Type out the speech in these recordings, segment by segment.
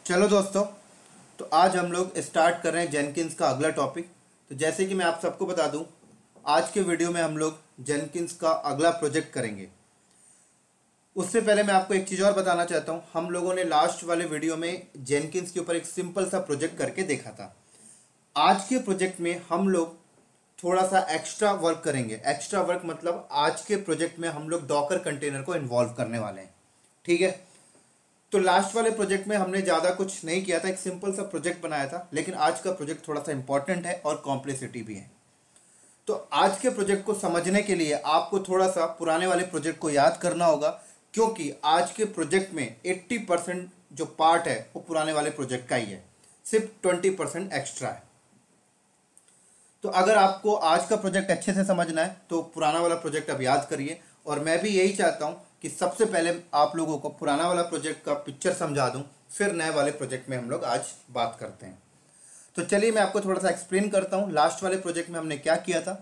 चलो दोस्तों, तो आज हम लोग स्टार्ट कर रहे हैं जेनकिंस का अगला टॉपिक। तो जैसे कि मैं आप सबको बता दूं, आज के वीडियो में हम लोग जेनकिंस का अगला प्रोजेक्ट करेंगे। उससे पहले मैं आपको एक चीज़ और बताना चाहता हूं। हम लोगों ने लास्ट वाले वीडियो में जेनकिंस के ऊपर एक सिंपल सा प्रोजेक्ट करके देखा था। आज के प्रोजेक्ट में हम लोग थोड़ा सा एक्स्ट्रा वर्क करेंगे। एक्स्ट्रा वर्क मतलब आज के प्रोजेक्ट में हम लोग डॉकर कंटेनर को इन्वॉल्व करने वाले हैं। ठीक है। तो लास्ट वाले प्रोजेक्ट में हमने ज़्यादा कुछ नहीं किया था, एक सिंपल सा प्रोजेक्ट बनाया था। लेकिन आज का प्रोजेक्ट थोड़ा सा इंपॉर्टेंट है और कॉम्प्लेक्सिटी भी है। तो आज के प्रोजेक्ट को समझने के लिए आपको थोड़ा सा पुराने वाले प्रोजेक्ट को याद करना होगा, क्योंकि आज के प्रोजेक्ट में 80% जो पार्ट है वो पुराने वाले प्रोजेक्ट का ही है, सिर्फ 20% एक्स्ट्रा है। तो अगर आपको आज का प्रोजेक्ट अच्छे से समझना है तो पुराना वाला प्रोजेक्ट अब याद करिए। और मैं भी यही चाहता हूं कि सबसे पहले आप लोगों को पुराना वाला प्रोजेक्ट का पिक्चर समझा दूं, फिर नए वाले प्रोजेक्ट में हम लोग आज बात करते हैं। तो चलिए मैं आपको थोड़ा सा एक्सप्लेन करता हूं लास्ट वाले प्रोजेक्ट में हमने क्या किया था।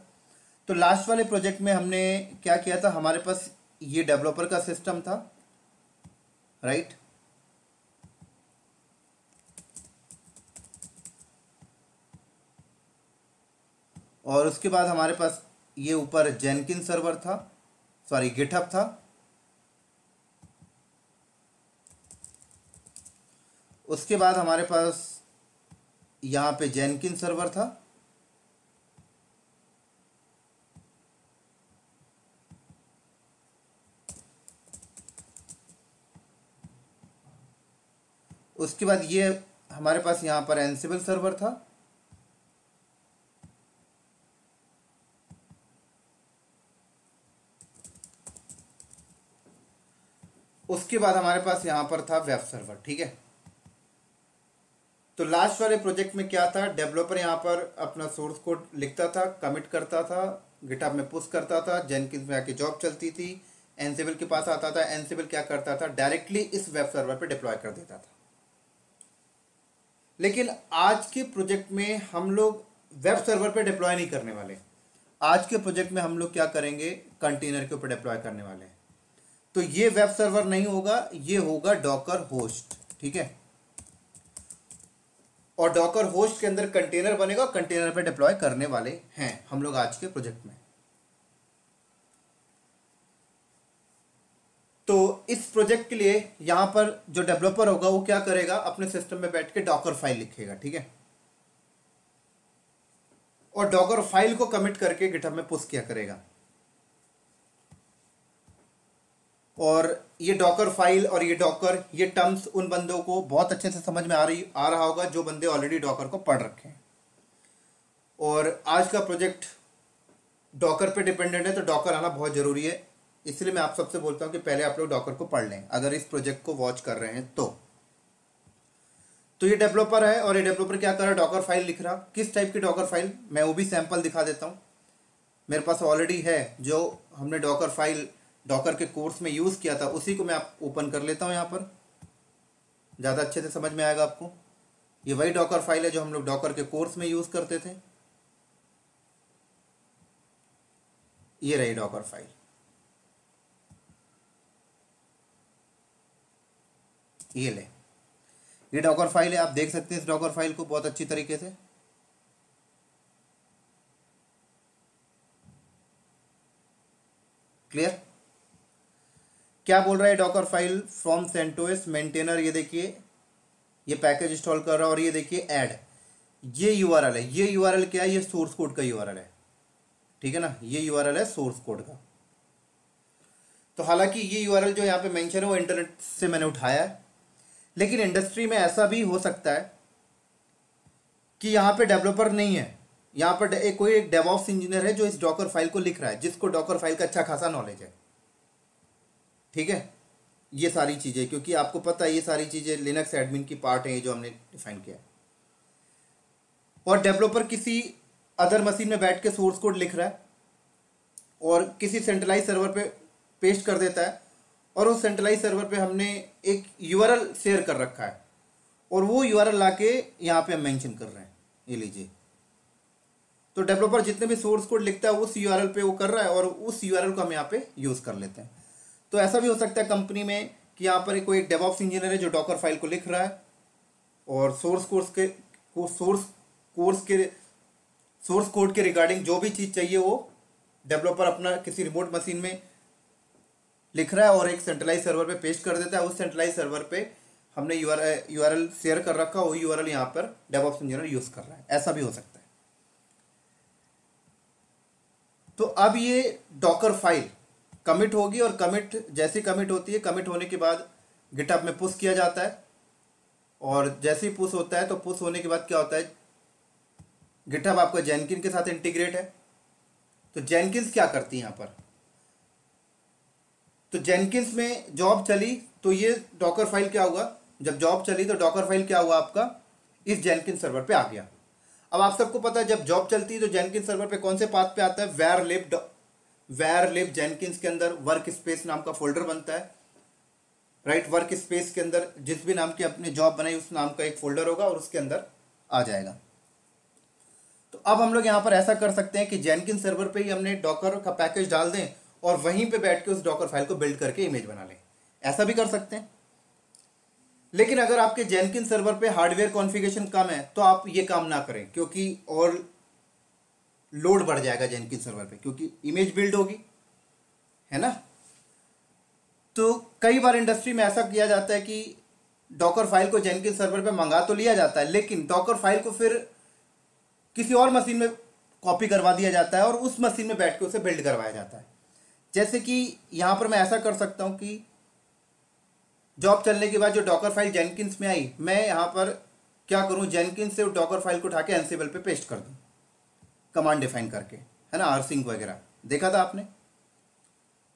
तो लास्ट वाले प्रोजेक्ट में हमने क्या किया था, हमारे पास ये डेवलपर का सिस्टम था, राइट। और उसके बाद हमारे पास ये ऊपर जेनकिन सर्वर था, सॉरी गिटहब था। उसके बाद हमारे पास यहाँ पे जेनकिन सर्वर था। उसके बाद ये हमारे पास यहाँ पर एंसिबल सर्वर था। उसके बाद हमारे पास यहाँ पर था वेब सर्वर। ठीक है। तो लास्ट वाले प्रोजेक्ट में क्या था, डेवलपर यहाँ पर अपना सोर्स कोड लिखता था, कमिट करता था, गिटहब में पुश करता था, जेनकिंस में आके जॉब चलती थी, एनसिबल के पास आता था, एनसिबल क्या करता था, डायरेक्टली इस वेब सर्वर पे डिप्लॉय कर देता था। लेकिन आज के प्रोजेक्ट में हम लोग वेब सर्वर पे डिप्लॉय नहीं करने वाले। आज के प्रोजेक्ट में हम लोग क्या करेंगे, कंटेनर के ऊपर डिप्लॉय करने वाले हैं। तो ये वेब सर्वर नहीं होगा, ये होगा डॉकर होस्ट। ठीक है। और डॉकर होस्ट के अंदर कंटेनर बनेगा, कंटेनर पे डिप्लॉय करने वाले हैं हम लोग आज के प्रोजेक्ट में। तो इस प्रोजेक्ट के लिए यहां पर जो डेवलपर होगा वो क्या करेगा, अपने सिस्टम में बैठ के डॉकर फाइल लिखेगा। ठीक है। और डॉकर फाइल को कमिट करके गिटहब में पुश किया करेगा। और ये डॉकर फाइल और ये डॉकर, ये टर्म्स उन बंदों को बहुत अच्छे से समझ में आ रहा होगा जो बंदे ऑलरेडी डॉकर को पढ़ रखे हैं। और आज का प्रोजेक्ट डॉकर पे डिपेंडेंट है, तो डॉकर आना बहुत जरूरी है। इसलिए मैं आप सबसे बोलता हूं कि पहले आप लोग डॉकर को पढ़ लें अगर इस प्रोजेक्ट को वॉच कर रहे हैं तो ये डेवलपर है और ये डेवलपर क्या कर रहा है, डॉकर फाइल लिख रहा। किस टाइप की डॉकर फाइल, मैं वो भी सैंपल दिखा देता हूं। मेरे पास ऑलरेडी है, जो हमने डॉकर फाइल डॉकर के कोर्स में यूज किया था, उसी को मैं आप ओपन कर लेता हूं। यहां पर ज्यादा अच्छे से समझ में आएगा आपको। ये वही डॉकर फाइल है जो हम लोग डॉकर के कोर्स में यूज करते थे। ये रही डॉकर फाइल। ये ले, ये डॉकर फाइल है। आप देख सकते हैं इस डॉकर फाइल को बहुत अच्छी तरीके से। क्लियर। क्या बोल रहा है docker file, from CentOS maintainer, ये देखिए ये पैकेज इंस्टॉल कर रहा है। और ये देखिए ऐड, ये यूआरएल है। ये यूआरएल क्या है, ये सोर्स कोड का यूआरएल है। ठीक है ना, ये यूआरएल है सोर्स कोड का। तो हालांकि ये यूआरएल जो यहाँ पे मेंशन है वो इंटरनेट से मैंने उठाया है, लेकिन इंडस्ट्री में ऐसा भी हो सकता है कि यहाँ पे डेवलपर नहीं है, यहाँ पर कोई एक डेवऑप्स इंजीनियर है जो इस डॉकर फाइल को लिख रहा है, जिसको डॉकर फाइल का अच्छा खासा नॉलेज है। ठीक है। ये सारी चीजें, क्योंकि आपको पता है ये सारी चीजें लिनक्स एडमिन की पार्ट है, ये जो हमने डिफाइन किया है। और डेवलपर किसी अदर मशीन में बैठ के सोर्स कोड लिख रहा है और किसी सेंट्रलाइज सर्वर पे पेस्ट कर देता है, और उस सेंट्रलाइज सर्वर पे हमने एक यूआरएल शेयर कर रखा है, और वो यूआरएल लाके यहाँ पे हम मेंशन कर रहे हैं। ये लीजिए, तो डेवलपर जितने भी सोर्स कोड लिखता है उस यूआरएल पे वो कर रहा है, और उस यूआरएल को हम यहाँ पे यूज कर लेते हैं। तो ऐसा भी हो सकता है कंपनी में कि यहाँ पर कोई एक डेवऑप्स इंजीनियर है जो डॉकर फाइल को लिख रहा है, और सोर्स कोड के रिगार्डिंग जो भी चीज़ चाहिए वो डेवलपर अपना किसी रिमोट मशीन में लिख रहा है और एक सेंट्रलाइज सर्वर पे पेस्ट कर देता है। उस सेंट्रलाइज सर्वर पे हमने यूआरएल शेयर कर रखा, वही यूआरएल यहाँ पर डेवऑप्स इंजीनियर यूज़ कर रहा है। ऐसा भी हो सकता है। तो अब ये डॉकर फाइल कमिट होगी और कमिट जैसे कमिट होती है, कमिट होने के बाद गिटहब में पुश किया जाता है और जैसे ही पुश होता है तो पुश होने के बाद क्या होता है, गिटहब आपका जेनकिन के साथ इंटीग्रेट है। तो जेनकिंस क्या करती है यहाँ पर, तो जेनकिंस में जॉब चली तो ये डॉकर फाइल क्या हुआ, जब जॉब चली तो डॉकर फाइल क्या हुआ आपका इस जेनकिंस सर्वर पे आ गया। अब आप सबको पता है जब जॉब चलती है तो जेनकिंस सर्वर पे कौन से पाथ पे आता है, वेर लिब जेनकिंस के अंदर वर्क स्पेस नाम का फोल्डर बनता है, राइट। वर्क स्पेस के अंदर जिस भी नाम की अपनी जॉब बनाई उस नाम का एक फोल्डर होगा और उसके अंदर आ जाएगा। तो अब हम लोग यहाँ पर ऐसा कर सकते हैं कि जेनकिंस सर्वर पे ही हमने डॉकर का पैकेज डाल दें और वहीं पे बैठ के उस डॉकर फाइल को बिल्ड करके इमेज बना लें, ऐसा भी कर सकते हैं। लेकिन अगर आपके जेनकिंस सर्वर पे हार्डवेयर कॉन्फ़िगरेशन कम है तो आप ये काम ना करें, क्योंकि और लोड बढ़ जाएगा जेनकिंस सर्वर पे, क्योंकि इमेज बिल्ड होगी, है ना। तो कई बार इंडस्ट्री में ऐसा किया जाता है कि डॉकर फाइल को जेनकिंस सर्वर पे मंगा तो लिया जाता है, लेकिन डॉकर फाइल को फिर किसी और मशीन में कॉपी करवा दिया जाता है और उस मशीन में बैठ के उसे बिल्ड करवाया जाता है। जैसे कि यहाँ पर मैं ऐसा कर सकता हूँ कि जॉब चलने के बाद जो डॉकर फाइल जेनकिंस में आई, मैं यहाँ पर क्या करूँ, जेनकिंस से डॉकर फाइल को उठा के एनसिबल पे पेस्ट कर दूँ कमांड डिफाइन करके, है ना, rsync वगैरह देखा था आपने।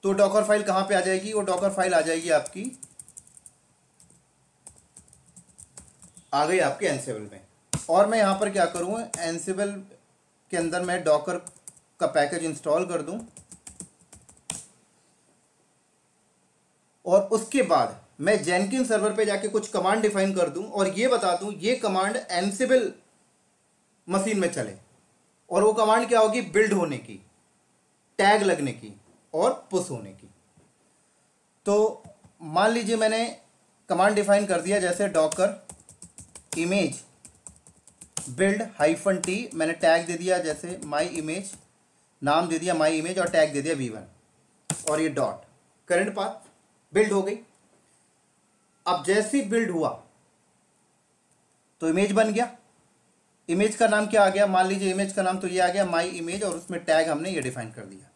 तो डॉकर फाइल कहाँ पे आ जाएगी, वो डॉकर फाइल आ जाएगी आपकी, आ गई आपके एनसिबल में। और मैं यहाँ पर क्या करूँ, एनसिबल के अंदर मैं डॉकर का पैकेज इंस्टॉल कर दूँ और उसके बाद मैं जेनकिंस सर्वर पे जाके कुछ कमांड डिफाइन कर दूं और ये बता दूं ये कमांड एनसिबल मशीन में चले। और वो कमांड क्या होगी, बिल्ड होने की, टैग लगने की और पुश होने की। तो मान लीजिए मैंने कमांड डिफाइन कर दिया, जैसे डॉकर इमेज बिल्ड -t, मैंने टैग दे दिया जैसे माई इमेज, नाम दे दिया माई इमेज और टैग दे दिया v1 और ये डॉट, करंट पाथ बिल्ड हो गई। अब जैसे ही बिल्ड हुआ तो इमेज बन गया। इमेज का नाम क्या आ गया, मान लीजिए इमेज का नाम तो ये आ गया माई इमेज और उसमें टैग हमने ये डिफाइन कर दिया,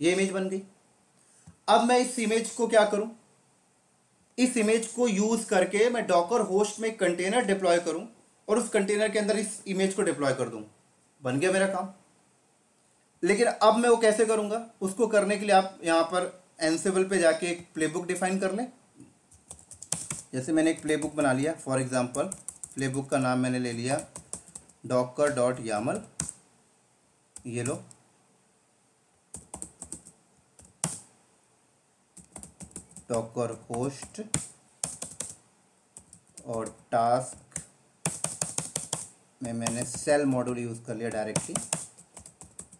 ये इमेज बन गई। अब मैं इस इमेज को क्या करूं, इस इमेज को यूज करके मैं डॉकर होस्ट में कंटेनर डिप्लॉय करूं और उस कंटेनर के अंदर इस इमेज को डिप्लॉय कर दूं, बन गया मेरा काम। लेकिन अब मैं वो कैसे करूंगा, उसको करने के लिए आप यहां पर एनसिबल पे जाके एक प्लेबुक डिफाइन कर लें। जैसे मैंने एक प्लेबुक बना लिया, फॉर एग्जांपल प्लेबुक का नाम मैंने ले लिया docker.yaml, ये लो, डॉकर होस्ट और टास्क में मैंने सेल मॉड्यूल यूज कर लिया directly,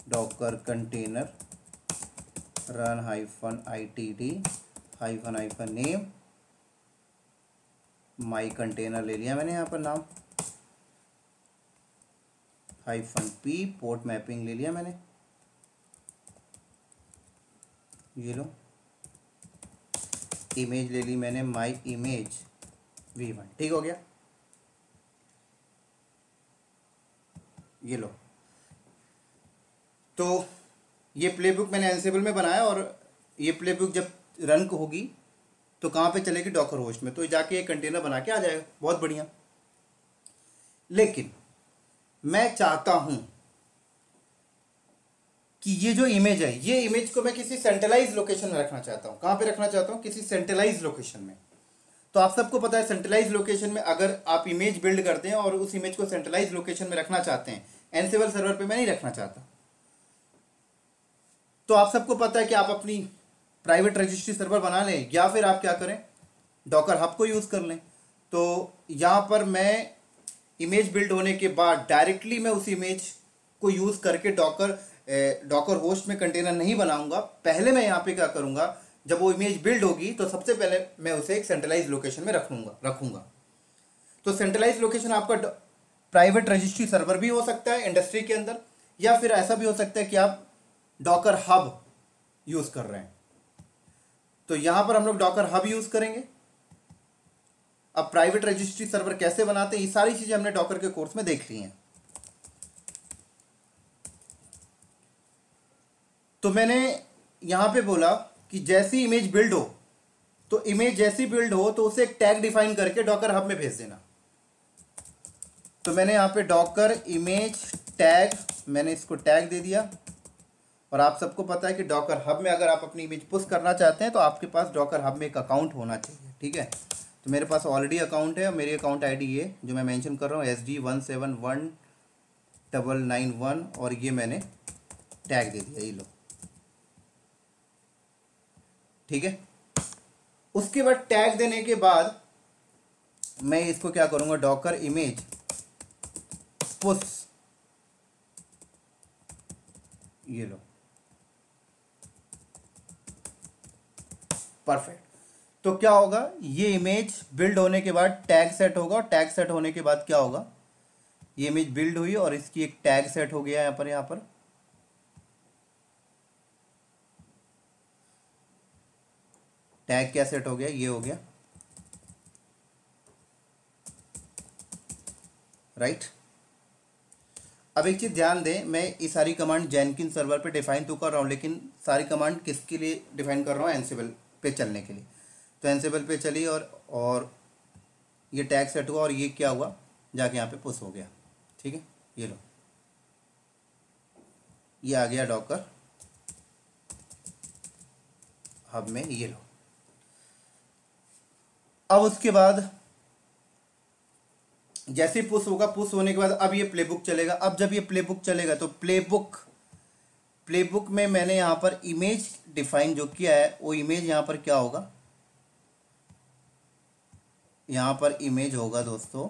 docker container run -itd -name, my container ले लिया मैंने यहाँ पर नाम, -p पोर्ट मैपिंग ले लिया मैंने, ये लो, इमेज ले ली मैंने माई इमेज v1, ठीक हो गया, ये लो। तो ये प्लेबुक मैंने एनसिबल में बनाया और ये प्लेबुक जब रन होगी तो कहाँ पे चलेगी, डॉकर होस्ट में, तो जाके एक कंटेनर बना के आ जाएगा, बहुत बढ़िया। लेकिन मैं चाहता हूं कि ये जो इमेज है, ये इमेज को मैं किसी सेंट्रलाइज लोकेशन में रखना चाहता हूं। कहाँ पे रखना चाहता हूं, किसी सेंट्रलाइज लोकेशन में। तो आप सबको पता है सेंट्रलाइज लोकेशन में अगर आप इमेज बिल्ड करते हैं और उस इमेज को सेंट्रलाइज लोकेशन में रखना चाहते हैं, एनसिबल सर्वर पे मैं नहीं रखना चाहता, तो आप सबको पता है कि आप अपनी प्राइवेट रजिस्ट्री सर्वर बना लें या फिर आप क्या करें, डॉकर हब को यूज कर लें। तो यहां पर मैं इमेज बिल्ड होने के बाद डायरेक्टली मैं उस इमेज को यूज करके डॉकर होस्ट में कंटेनर नहीं बनाऊंगा। पहले मैं यहाँ पे क्या करूंगा, जब वो इमेज बिल्ड होगी तो सबसे पहले मैं उसे एक सेंट्रलाइज लोकेशन में रखूंगा। तो सेंट्रलाइज लोकेशन आपका प्राइवेट रजिस्ट्री सर्वर भी हो सकता है इंडस्ट्री के अंदर, या फिर ऐसा भी हो सकता है कि आप डॉकर हब यूज कर रहे हैं। तो यहां पर हम लोग डॉकर हब यूज करेंगे। अब प्राइवेट रजिस्ट्री सर्वर कैसे बनाते हैं, ये सारी चीजें हमने डॉकर के कोर्स में देख ली हैं। तो मैंने यहां पे बोला कि जैसी इमेज बिल्ड हो, तो इमेज जैसी बिल्ड हो तो उसे एक टैग डिफाइन करके डॉकर हब में भेज देना। तो मैंने यहां पे डॉकर इमेज टैग, मैंने इसको टैग दे दिया। और आप सबको पता है कि डॉकर हब में अगर आप अपनी इमेज पुश करना चाहते हैं तो आपके पास डॉकर हब में एक अकाउंट होना चाहिए, ठीक है। तो मेरे पास ऑलरेडी अकाउंट है और मेरी अकाउंट आईडी ये जो मैं मेंशन कर रहा हूँ SD171991, और ये मैंने टैग दे दिया, ये लो, ठीक है। उसके बाद टैग देने के बाद मैं इसको क्या करूंगा, डॉकर इमेज पुश, ये लो, परफेक्ट। तो क्या होगा, ये इमेज बिल्ड होने के बाद टैग सेट होगा, और टैग सेट होने के बाद क्या होगा, ये इमेज बिल्ड हुई और इसकी एक टैग सेट हो गया यहां पर टैग क्या सेट हो गया, ये हो गया, राइट। अब एक चीज ध्यान दें, मैं ये सारी कमांड जेनकिंस सर्वर पे डिफाइन तो कर रहा हूं, लेकिन सारी कमांड किसके लिए डिफाइन कर रहा हूं, एनसिबल पे चलने के लिए। तो एनसिबल पे चली और ये टैग सेट हुआ और ये क्या हुआ, जाके यहाँ पे पुश हो गया, ठीक है। ये लो, ये आ गया डॉकर हब में, ये लो। अब उसके बाद जैसे पुश होगा, पुश होने के बाद अब ये प्लेबुक चलेगा। अब जब ये प्लेबुक चलेगा तो प्लेबुक में मैंने यहां पर इमेज डिफाइन जो किया है, वो इमेज यहां पर क्या होगा, यहां पर इमेज होगा दोस्तों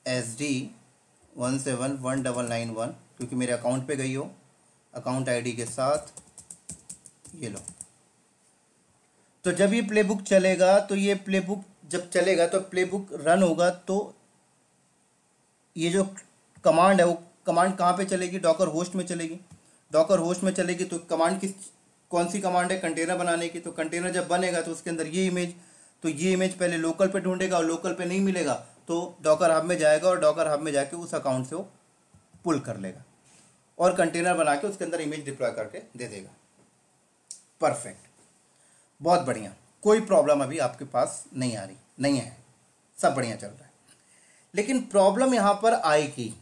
SD171991, क्योंकि मेरे अकाउंट पे गई हो अकाउंट आईडी के साथ, ये लो। तो जब ये प्लेबुक चलेगा, तो ये प्लेबुक जब चलेगा तो प्लेबुक रन होगा, तो ये जो कमांड है वो कमांड कहाँ पे चलेगी, डॉकर होस्ट में चलेगी। डॉकर होस्ट में चलेगी तो कमांड कौन सी कमांड है, कंटेनर बनाने की। तो कंटेनर जब बनेगा तो उसके अंदर ये इमेज, तो ये इमेज पहले लोकल पे ढूंढेगा और लोकल पे नहीं मिलेगा तो डॉकर हब में जाएगा, और डॉकर हब में जाके उस अकाउंट से वो पुल कर लेगा और कंटेनर बना के उसके अंदर इमेज डिप्लॉय करके दे देगा। परफेक्ट, बहुत बढ़िया, कोई प्रॉब्लम अभी आपके पास नहीं आ रही, नहीं है, सब बढ़िया चल रहा है। लेकिन प्रॉब्लम यहां पर आएगी,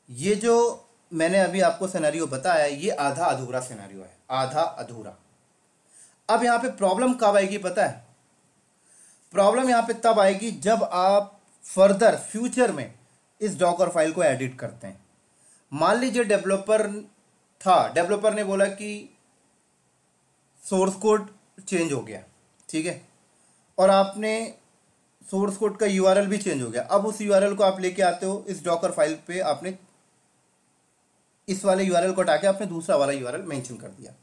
ये जो मैंने अभी आपको सिनेरियो बताया ये आधा अधूरा सिनेरियो है, आधा अधूरा। अब यहां पे प्रॉब्लम कब आएगी पता है, प्रॉब्लम यहां पे तब आएगी जब आप फर्दर फ्यूचर में इस डॉकर फाइल को एडिट करते हैं। मान लीजिए डेवलपर था, डेवलपर ने बोला कि सोर्स कोड चेंज हो गया, ठीक है, और आपने सोर्स कोड का यूआरएल भी चेंज हो गया। अब उस यूआरएल को आप लेके आते हो इस डॉकर फाइल पे, आपने इस वाले यूआरएल को हटा के आपने दूसरा वाला यूआरएल मेंशन कर दिया।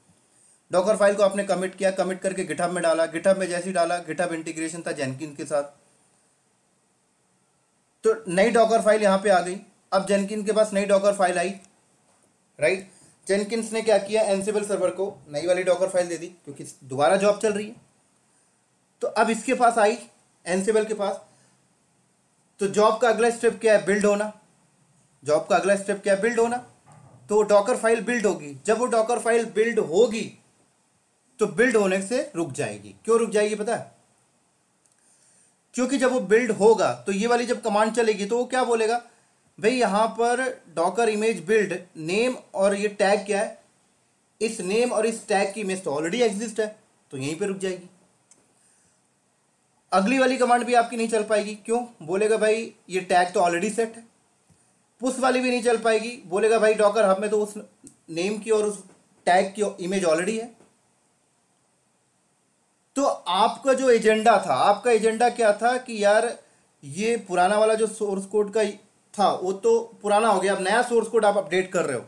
डॉकर फाइल को आपने कमिट किया, कमिट करके गिटहब में डाला, गिटहब में जैसे ही डाला, गिटहब इंटीग्रेशन था जेनकिंस के साथ, तो नई डॉकर फाइल यहां पे आ गई। अब जेनकिंस के पास नई डॉकर फाइल आई, राइट। जेनकिंस ने क्या किया, एनसिबल सर्वर को नई वाली डॉकर फाइल दे दी क्योंकि दोबारा जॉब चल रही है। तो अब इसके पास आई, एनसिबल के पास, तो जॉब का अगला स्टेप क्या है, बिल्ड होना। जॉब का अगला स्टेप क्या है, बिल्ड होना। तो डॉकर फाइल बिल्ड होगी, जब वो डॉकर फाइल बिल्ड होगी तो बिल्ड होने से रुक जाएगी। क्यों रुक जाएगी पता है, क्योंकि जब वो बिल्ड होगा तो ये वाली जब कमांड चलेगी तो वो क्या बोलेगा, भाई यहां पर डॉकर इमेज बिल्ड नेम और ये टैग क्या है, इस नेम और इस टैग की इमेज तो ऑलरेडी एग्जिस्ट है, तो यहीं पे रुक जाएगी। अगली वाली कमांड भी आपकी नहीं चल पाएगी, क्यों, बोलेगा भाई ये टैग तो ऑलरेडी सेट है। पुश वाली भी नहीं चल पाएगी, बोलेगा भाई डॉकर हब में तो उस नेम की और उस टैग की इमेज ऑलरेडी है। तो आपका जो एजेंडा था, आपका एजेंडा क्या था कि यार ये पुराना वाला जो सोर्स कोड का था वो तो पुराना हो गया, अब नया सोर्स कोड आप अपडेट कर रहे हो,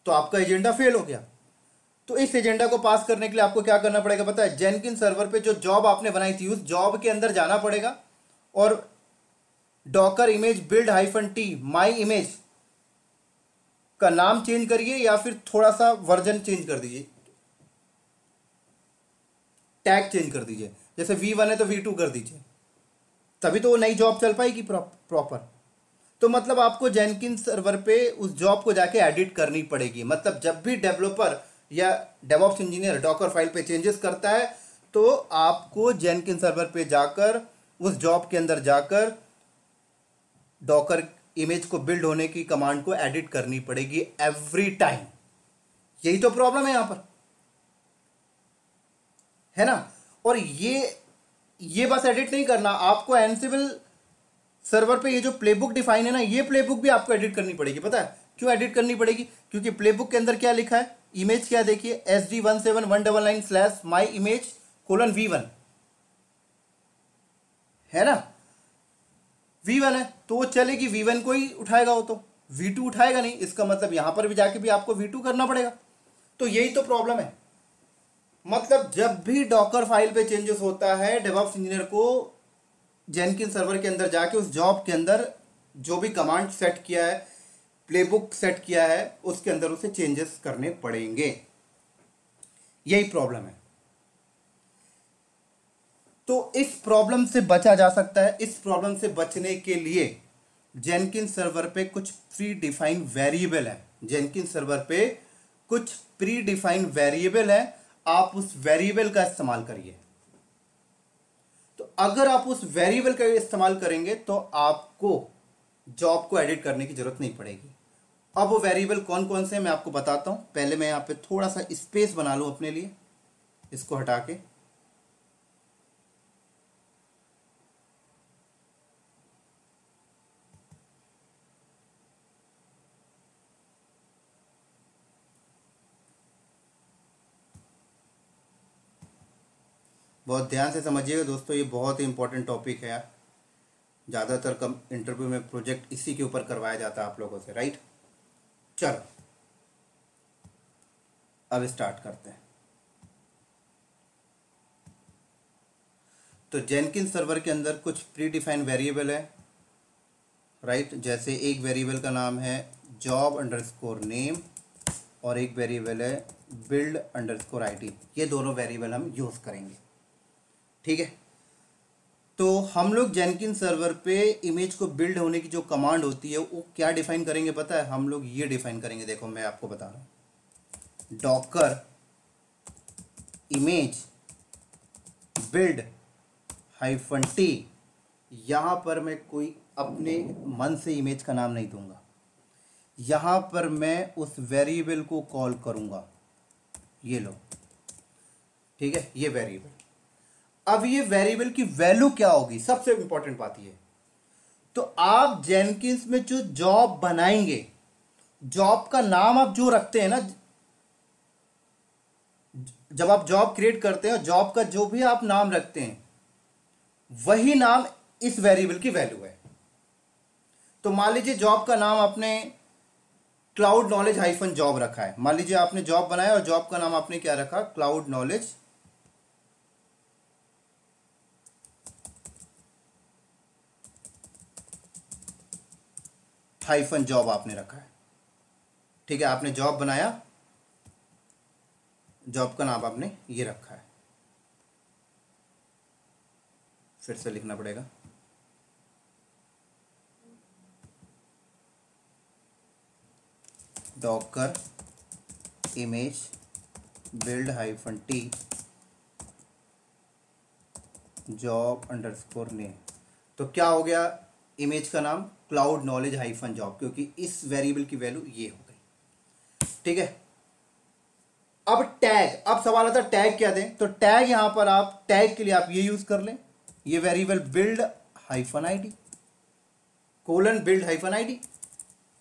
तो आपका एजेंडा फेल हो गया। तो तो इस एजेंडा को पास करने के लिए आपको क्या करना पड़ेगा पता है? जेनकिन सर्वर पे जो जॉब आपने बनाई थी उस जॉब के अंदर जाना पड़ेगा और Docker image build hyphen T my image का नाम चेंज करिए या फिर थोड़ा सा वर्जन चेंज कर दीजिए, टैग चेंज कर दीजिए। जैसे V1 है तो V2 कर दीजिए, तभी तो वो नई जॉब चल पाएगी प्रॉपर। तो मतलब आपको जेनकिन सर्वर पे उस जॉब को जाके एडिट करनी पड़ेगी। मतलब जब भी डेवलपर या डेवऑप्स इंजीनियर डॉकर फाइल पे चेंजेस करता है तो आपको जेनकिन सर्वर पे जाकर उस जॉब के अंदर जाकर डॉकर इमेज को बिल्ड होने की कमांड को एडिट करनी पड़ेगी एवरी टाइम। यही तो प्रॉब्लम है यहां पर, है ना? और ये बस एडिट नहीं करना, आपको एनसिबल सर्वर पे ये जो प्लेबुक डिफाइन है ना, ये प्लेबुक भी आपको एडिट करनी पड़ेगी। पता है क्यों एडिट करनी पड़ेगी? क्योंकि प्लेबुक के अंदर क्या लिखा है, इमेज क्या देखिए, SD17199/myimage:V1 है ना? V1 है तो वो चलेगी, V1 को ही उठाएगा वो, तो V2 उठाएगा नहीं। इसका मतलब यहां पर भी जाके भी आपको V2 करना पड़ेगा। तो यही तो प्रॉब्लम है। मतलब जब भी डॉकर फाइल पे चेंजेस होता है, डेवऑप्स इंजीनियर को जेनकिन सर्वर के अंदर जाके उस जॉब के अंदर जो भी कमांड सेट किया है, प्लेबुक सेट किया है, उसके अंदर उसे चेंजेस करने पड़ेंगे। यही प्रॉब्लम है। तो इस प्रॉब्लम से बचा जा सकता है। इस प्रॉब्लम से बचने के लिए जेनकिन सर्वर पे कुछ प्री डिफाइंड वेरिएबल है। जेनकिन सर्वर पे कुछ प्री डिफाइंड वेरिएबल है, आप उस वेरिएबल का इस्तेमाल करिए। तो अगर आप उस वेरिएबल का इस्तेमाल करेंगे तो आपको जॉब को एडिट करने की जरूरत नहीं पड़ेगी। अब वो वेरिएबल कौन कौन से हैं मैं आपको बताता हूं। पहले मैं यहां पे थोड़ा सा स्पेस बना लूं अपने लिए, इसको हटा के। बहुत ध्यान से समझिएगा दोस्तों, ये बहुत ही इंपॉर्टेंट टॉपिक है यार। ज़्यादातर कम इंटरव्यू में प्रोजेक्ट इसी के ऊपर करवाया जाता है आप लोगों से, राइट? चलो अब स्टार्ट करते हैं। तो जेनकिन सर्वर के अंदर कुछ प्री डिफाइंड वेरिएबल है, राइट? जैसे एक वेरिएबल का नाम है job_name और एक वेरिएबल है build_id। ये दोनों वेरिएबल हम यूज़ करेंगे, ठीक है? तो हम लोग जेनकिन सर्वर पे इमेज को बिल्ड होने की जो कमांड होती है वो क्या डिफाइन करेंगे पता है? हम लोग ये डिफाइन करेंगे, देखो मैं आपको बता रहा हूँ। Docker image build -t। यहां पर मैं कोई अपने मन से इमेज का नाम नहीं दूंगा, यहां पर मैं उस वेरिएबल को कॉल करूंगा। ये लो, ठीक है? ये वेरिएबल। अब ये वेरिएबल की वैल्यू क्या होगी, सबसे इंपॉर्टेंट बात ये। तो आप जेनकिंस में जो जॉब बनाएंगे, जॉब का नाम आप जो रखते हैं ना, जब आप जॉब क्रिएट करते हैं, जॉब का जो भी आप नाम रखते हैं वही नाम इस वेरिएबल की वैल्यू है। तो मान लीजिए जॉब का नाम आपने क्लाउड नॉलेज -जॉब रखा है। मान लीजिए आपने जॉब बनाया और जॉब का नाम आपने क्या रखा, क्लाउड नॉलेज -जॉब आपने रखा है, ठीक है? आपने जॉब बनाया, जॉब का नाम आपने ये रखा है। फिर से लिखना पड़ेगा, Docker image build -t job_name। तो क्या हो गया इमेज का नाम? क्लाउड नॉलेज -जॉब, क्योंकि इस वेरिएबल की वैल्यू ये हो गई, ठीक है? अब टैग, अब सवाल आता है टैग क्या दें? तो टैग यहां पर आप टैग के लिए आप ये यूज कर लें, ये variable build -id colon build -id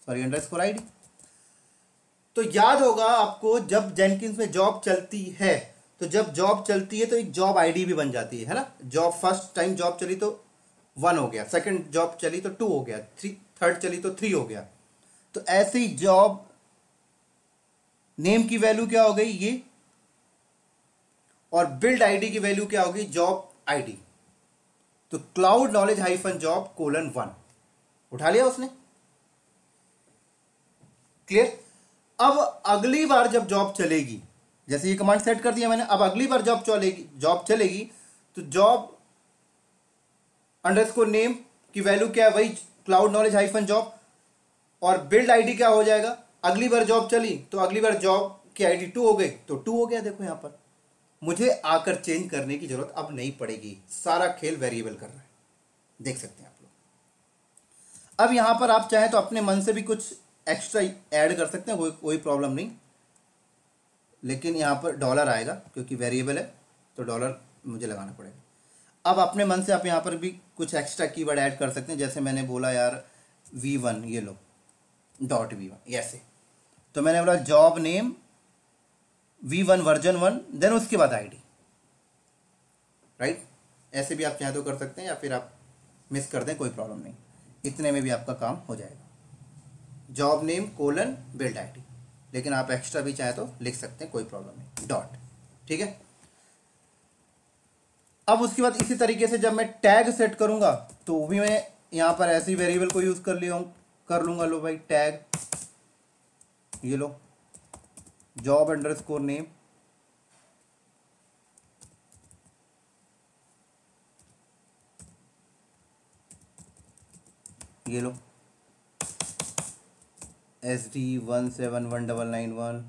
sorry _id। तो याद होगा आपको, जब जेनकिंस में जॉब चलती है तो जब जॉब चलती है तो एक जॉब आईडी भी बन जाती है ना? जॉब फर्स्ट टाइम जॉब चली तो 1 हो गया, सेकंड जॉब चली तो 2 हो गया, थर्ड चली तो 3 हो गया। तो ऐसे ही जॉब नेम की वैल्यू क्या हो गई, ये और बिल्ड आईडी की वैल्यू क्या होगी, जॉब आईडी। तो cloud knowledge hyphen job colon 1 उठा लिया उसने। क्लियर। अब अगली बार जब जॉब चलेगी, जैसे ये कमांड सेट कर दिया मैंने, अब अगली बार जॉब चलेगी तो जॉब अंडरस्कोर नेम की वैल्यू क्या है, वही क्लाउड नॉलेज हाइफन जॉब, और बिल्ड आईडी क्या हो जाएगा, अगली बार जॉब चली तो अगली बार जॉब की आईडी 2 हो गई तो 2 हो गया। देखो यहां पर मुझे आकर चेंज करने की जरूरत अब नहीं पड़ेगी, सारा खेल वेरिएबल कर रहा है, देख सकते हैं आप लोग। अब यहां पर आप चाहें तो अपने मन से भी कुछ एक्स्ट्रा ऐड कर सकते हैं, कोई प्रॉब्लम नहीं, लेकिन यहां पर डॉलर आएगा क्योंकि वेरिएबल है तो डॉलर मुझे लगाना पड़ेगा। अब अपने मन से आप यहां पर भी कुछ एक्स्ट्रा कीवर्ड ऐड कर सकते हैं, जैसे मैंने बोला यार V1, ये लो डॉट V1 ऐसे, तो मैंने बोला job name V1 version 1 then उसके बाद आईडी, राइट। ऐसे भी आप चाहें तो कर सकते हैं, या फिर आप मिस कर दें, कोई प्रॉब्लम नहीं, इतने में भी आपका काम हो जाएगा, job name colon build ID. लेकिन आप एक्स्ट्रा भी चाहें तो लिख सकते हैं, कोई प्रॉब्लम नहीं, डॉट, ठीक है। अब उसके बाद इसी तरीके से जब मैं टैग सेट करूंगा तो भी मैं यहां पर ऐसी वेरिएबल को यूज कर लूंगा। लो भाई टैग, ये लो जॉब अंडरस्कोर नेम, ये लो SD171991,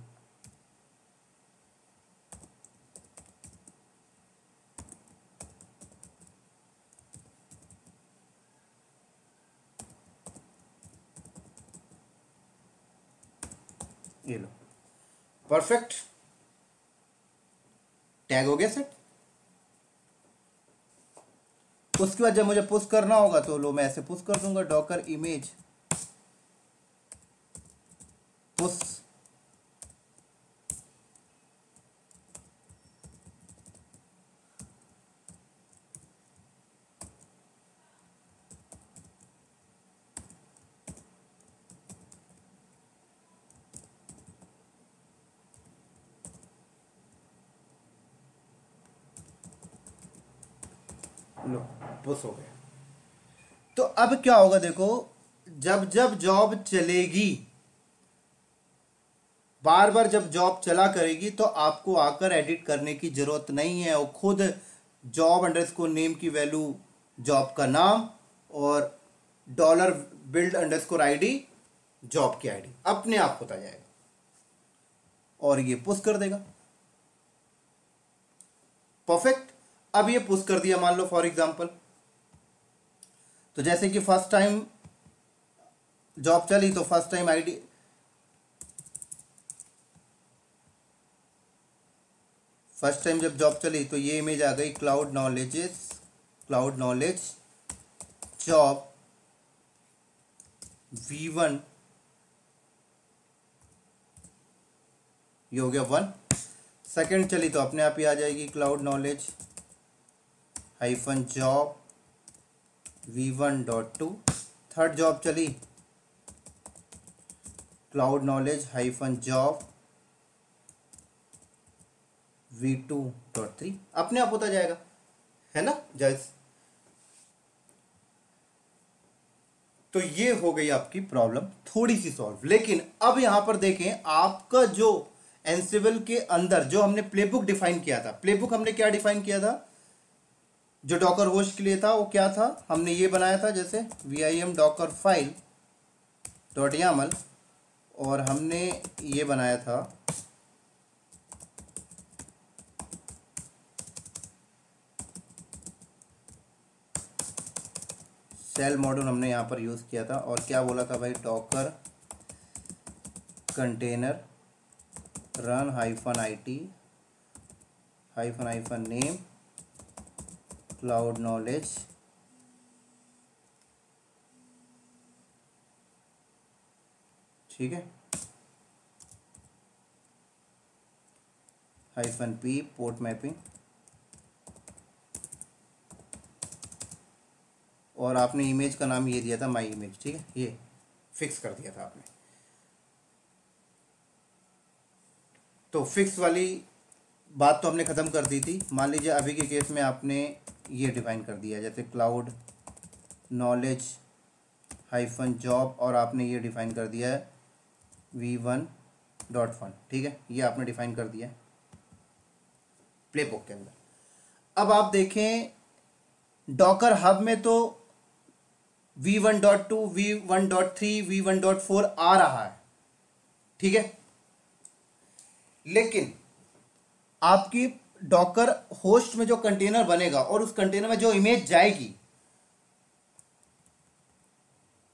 ये लो परफेक्ट, टैग हो गया सेट। उसके बाद जब मुझे पुश करना होगा तो लो मैं ऐसे पुश कर दूंगा, डॉकर इमेज पुश, लो पुश हो गया। तो अब क्या होगा देखो, जब जब जॉब चलेगी, बार बार जब जॉब चला करेगी तो आपको आकर एडिट करने की जरूरत नहीं है, वो खुद जॉब अंडरस्कोर नेम की वैल्यू जॉब का नाम और dollar build underscore ID job की आईडी अपने आप होता जाएगा और ये पुश कर देगा। परफेक्ट। अब ये पुश कर दिया, मान लो फॉर एग्जांपल, तो जैसे कि फर्स्ट टाइम जॉब चली तो first time ID, first time जब जॉब चली तो ये इमेज आ गई क्लाउड नॉलेज जॉब V1, ये हो गया 1। सेकंड चली तो अपने आप ही आ जाएगी cloud knowledge hyphen job V1.2। Third job चली cloud knowledge hyphen job V2.3, अपने आप होता जाएगा, है ना जायज। तो ये हो गई आपकी प्रॉब्लम थोड़ी सी सॉल्व। लेकिन अब यहां पर देखें, आपका जो एंसिबल के अंदर जो हमने प्लेबुक डिफाइन किया था, प्लेबुक हमने क्या डिफाइन किया था, जो डॉकर होस्ट के लिए था वो क्या था, हमने ये बनाया था जैसे vim docker file .yaml, और हमने ये बनाया था सेल मॉड्यूल, हमने यहाँ पर यूज़ किया था, और क्या बोला था भाई, Docker container run -it -, name cloud knowledge ठीक है, -p पोर्ट मैपिंग, और आपने इमेज का नाम ये दिया था माई इमेज, ठीक है, ये फिक्स कर दिया था आपने। तो फिक्स वाली बात तो हमने ख़त्म कर दी थी। मान लीजिए अभी के केस में आपने ये डिफाइन कर दिया, जैसे क्लाउड नॉलेज हाइफन जॉब, और आपने ये डिफाइन कर दिया है v1.fun। ठीक है, ये आपने डिफाइन कर दिया है प्लेबुक के अंदर। अब आप देखें डॉकर हब में तो v1.2 v1.3 v1.4 आ रहा है, ठीक है, लेकिन आपकी डॉकर होस्ट में जो कंटेनर बनेगा और उस कंटेनर में जो इमेज जाएगी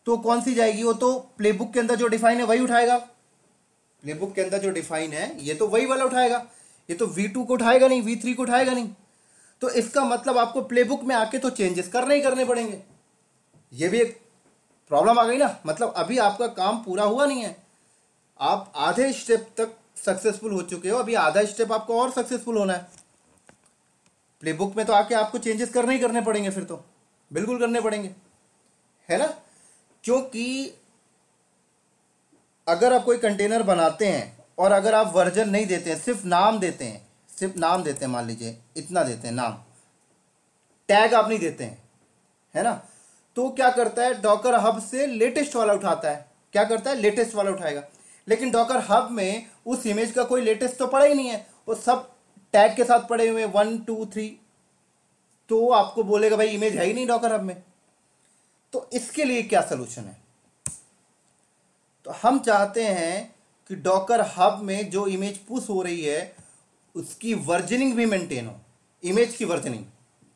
तो कौन सी जाएगी? वो तो प्लेबुक के अंदर जो डिफाइन है वही उठाएगा। प्लेबुक के अंदर जो डिफाइन है ये तो वही वाला उठाएगा, ये तो v2 को उठाएगा नहीं, v3 को उठाएगा नहीं। तो इसका मतलब आपको प्लेबुक में आके तो चेंजेस करने ही करने पड़ेंगे। ये भी एक प्रॉब्लम आ गई ना, मतलब अभी आपका काम पूरा हुआ नहीं है, आप आधे स्टेप तक सक्सेसफुल हो चुके हो, अभी आधा स्टेप आपको और सक्सेसफुल होना है। प्लेबुक में तो आके आपको चेंजेस करने ही करने पड़ेंगे, फिर तो बिल्कुल करने पड़ेंगे, है ना। क्योंकि अगर आप कोई कंटेनर बनाते हैं और अगर आप वर्जन नहीं देते हैं, सिर्फ नाम देते हैं, सिर्फ नाम देते हैं, मान लीजिए इतना देते हैं नाम, टैग आप नहीं देते हैं, है ना, तो क्या करता है डॉकर हब से लेटेस्ट वाला उठाता है। क्या करता है? लेटेस्ट वाला उठाएगा। लेकिन डॉकर हब में उस इमेज का कोई लेटेस्ट तो पड़ा ही नहीं है, वो सब टैग के साथ पड़े हुए 1 2 3, तो आपको बोलेगा भाई इमेज है ही नहीं डॉकर हब में। तो इसके लिए क्या सोल्यूशन है? तो हम चाहते हैं कि डॉकर हब में जो इमेज पुश हो रही है उसकी वर्जनिंग भी मेंटेन हो। इमेज की वर्जनिंग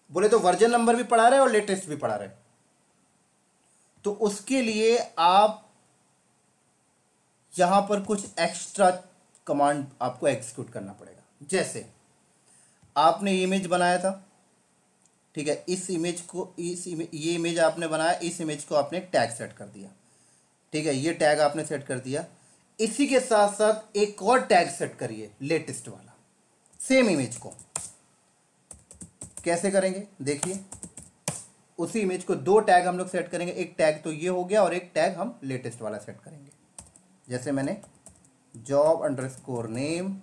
बोले तो वर्जन नंबर भी पड़ा रहे और लेटेस्ट भी पड़ा रहे। तो उसके लिए आप यहां पर कुछ एक्स्ट्रा कमांड आपको एग्जीक्यूट करना पड़ेगा। जैसे आपने इमेज बनाया था, ठीक है, इस इमेज को ये इमेज आपने बनाया, इस इमेज को आपने टैग सेट कर दिया, ठीक है, ये टैग आपने सेट कर दिया। इसी के साथ साथ एक और टैग सेट करिए लेटेस्ट वाला, सेम इमेज को। कैसे करेंगे देखिए, उसी इमेज को दो टैग हम लोग सेट करेंगे, एक टैग तो ये हो गया और एक टैग हम लेटेस्ट वाला सेट करेंगे। जैसे मैंने जॉब अंडरस्कोर नेम,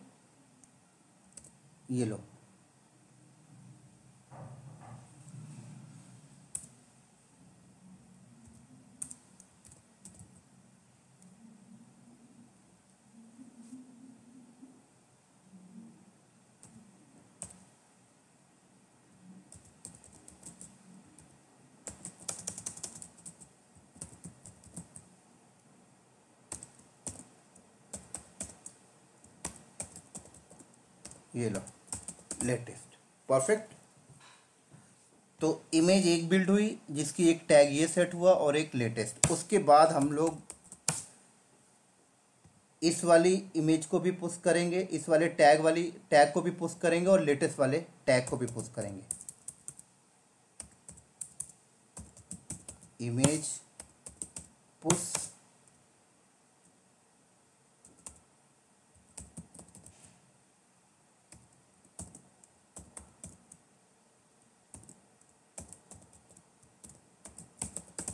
ये लो, ये लो लेटेस्ट, परफेक्ट। तो इमेज एक बिल्ड हुई जिसकी एक टैग ये सेट हुआ और एक लेटेस्ट। उसके बाद हम लोग इस वाली इमेज को भी पुश करेंगे, इस वाले टैग को भी पुश करेंगे और लेटेस्ट वाले टैग को भी पुश करेंगे। इमेज पुश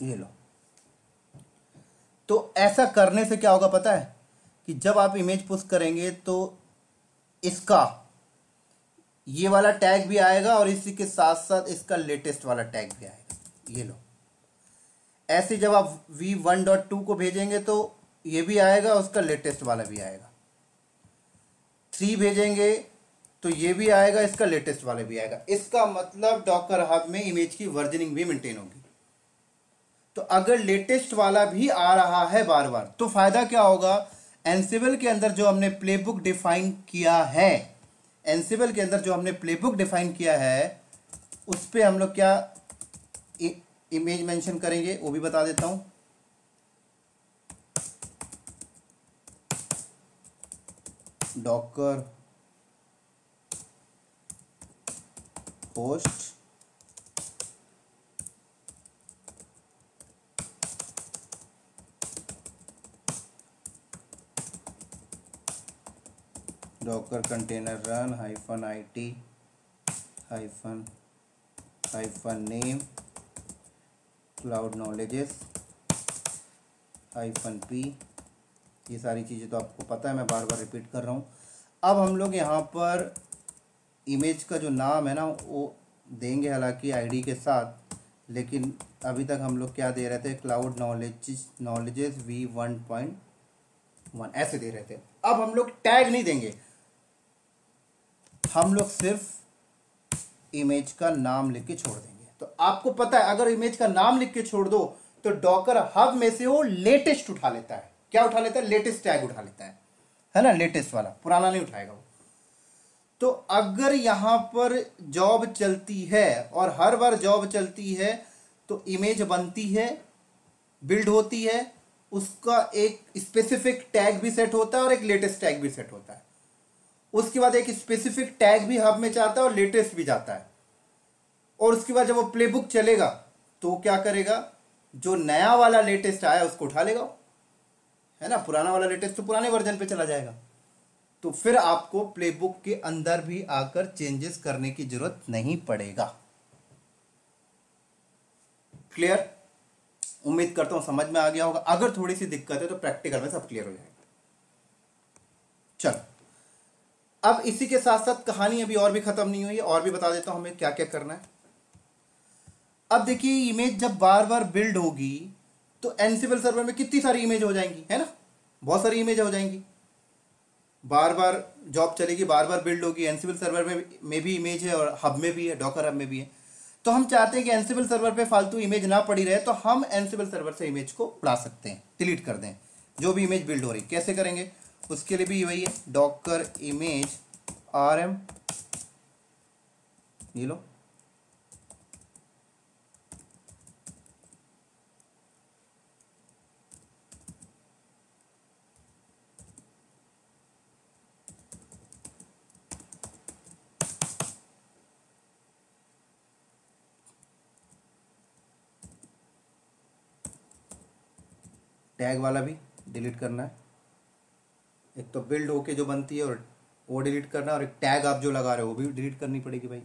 ये लो। तो ऐसा करने से क्या होगा पता है कि जब आप इमेज पुश करेंगे तो इसका ये वाला टैग भी आएगा और इसी के साथ साथ इसका लेटेस्ट वाला टैग भी आएगा। ये लो, ऐसे जब आप v1.2 को भेजेंगे तो ये भी आएगा, उसका लेटेस्ट वाला भी आएगा। 3 भेजेंगे तो ये भी आएगा, इसका लेटेस्ट वाला भी आएगा। इसका मतलब डॉकर हब में इमेज की वर्जनिंग भी मेंटेन होगी। तो अगर लेटेस्ट वाला भी आ रहा है बार बार तो फायदा क्या होगा? एनसिबल के अंदर जो हमने प्लेबुक डिफाइन किया है, एनसिबल के अंदर जो हमने प्लेबुक डिफाइन किया है उस पे हम लोग क्या इमेज मेंशन करेंगे वो भी बता देता हूं। Docker host Docker container run -it -name cloud knowledges -p। ये सारी चीज़ें तो आपको पता है, मैं बार बार रिपीट कर रहा हूँ। अब हम लोग यहाँ पर इमेज का जो नाम है ना वो देंगे हालांकि आईडी के साथ, लेकिन अभी तक हम लोग क्या दे रहे थे, क्लाउड नॉलेजेस v1.1 ऐसे दे रहे थे। अब हम लोग टैग नहीं देंगे, हम लोग सिर्फ इमेज का नाम लिख के छोड़ देंगे। तो आपको पता है अगर इमेज का नाम लिख के छोड़ दो तो डॉकर हब में से वो लेटेस्ट उठा लेता है। क्या उठा लेता है? लेटेस्ट टैग उठा लेता है ना, लेटेस्ट वाला, पुराना नहीं उठाएगा वो। तो अगर यहां पर जॉब चलती है और हर बार जॉब चलती है तो इमेज बनती है, बिल्ड होती है, उसका एक स्पेसिफिक टैग भी सेट होता है और एक लेटेस्ट टैग भी सेट होता है। उसके बाद एक स्पेसिफिक टैग भी हब में जाता है और लेटेस्ट भी जाता है। और उसके बाद जब वो प्लेबुक चलेगा तो वो क्या करेगा, जो नया वाला लेटेस्ट आया उसको उठा लेगा, है ना, पुराना वाला लेटेस्ट तो पुराने वर्जन पे चला जाएगा। तो फिर आपको प्लेबुक के अंदर भी आकर चेंजेस करने की जरूरत नहीं पड़ेगा। क्लियर? उम्मीद करता हूं समझ में आ गया होगा। अगर थोड़ी सी दिक्कत है तो प्रैक्टिकल में सब क्लियर हो जाएगा। चलो, अब इसी के साथ साथ कहानी अभी और भी खत्म नहीं हुई है, और भी बता देता हूं हमें क्या क्या करना है। अब देखिए, इमेज जब बार बार बिल्ड होगी तो एनसिबल सर्वर में कितनी सारी इमेज हो जाएंगी, है ना, बहुत सारी इमेज हो जाएंगी। बार बार जॉब चलेगी, बार बार बिल्ड होगी। एनसिबल सर्वर में भी इमेज है और हब में भी है, डॉकर हब में भी है। तो हम चाहते हैं कि एनसिबल सर्वर पे फालतू इमेज ना पड़ी रहे, तो हम एनसिबल सर्वर से इमेज को उड़ा सकते हैं, डिलीट कर दें जो भी इमेज बिल्ड हो रही। कैसे करेंगे? उसके लिए भी वही है, डॉकर इमेज rm, ये लो, टैग वाला भी डिलीट करना है। एक तो बिल्ड होके जो बनती है और वो डिलीट करना है, और एक टैग आप जो लगा रहे हो वो भी डिलीट करनी पड़ेगी भाई।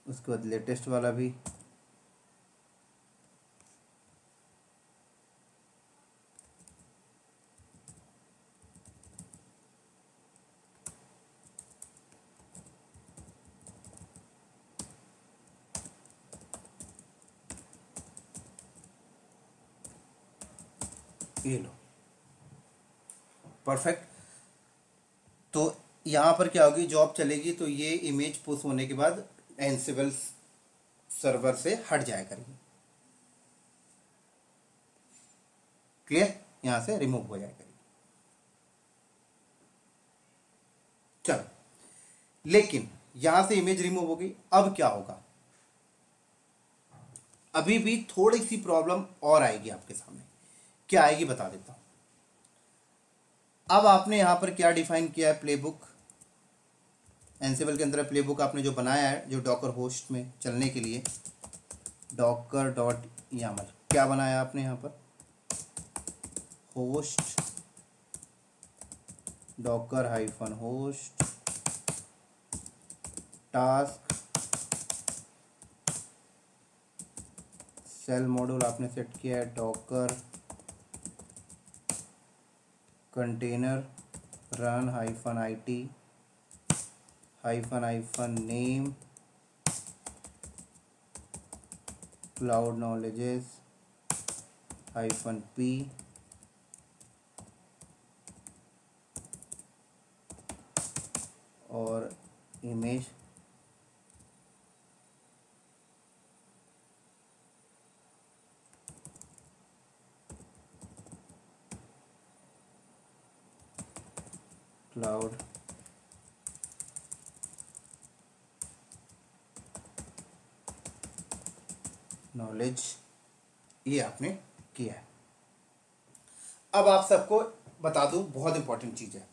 उसके बाद लेटेस्ट वाला भी, ये लो, परफेक्ट। तो यहां पर क्या होगी, जॉब चलेगी तो ये इमेज पुश होने के बाद एनसिबल सर्वर से हट जाया करेगी। क्लियर? यहां से रिमूव हो जाया करेगी। चलो, लेकिन यहां से इमेज रिमूव हो गई, अब क्या होगा? अभी भी थोड़ी सी प्रॉब्लम और आएगी आपके सामने। क्या आएगी बता देता हूं। अब आपने यहां पर क्या डिफाइन किया है, प्लेबुक। एनसिबल के अंदर प्लेबुक आपने जो बनाया है, जो डॉकर होस्ट में चलने के लिए, डॉकर डॉट यामल, क्या बनाया आपने यहां पर, host docker hyphen host task shell module आपने सेट किया है docker container run hyphen IT hyphen name cloud knowledges -p और इमेज क्लाउड नॉलेज, ये आपने किया है। अब आप सबको बता दूं, बहुत इंपॉर्टेंट चीज है,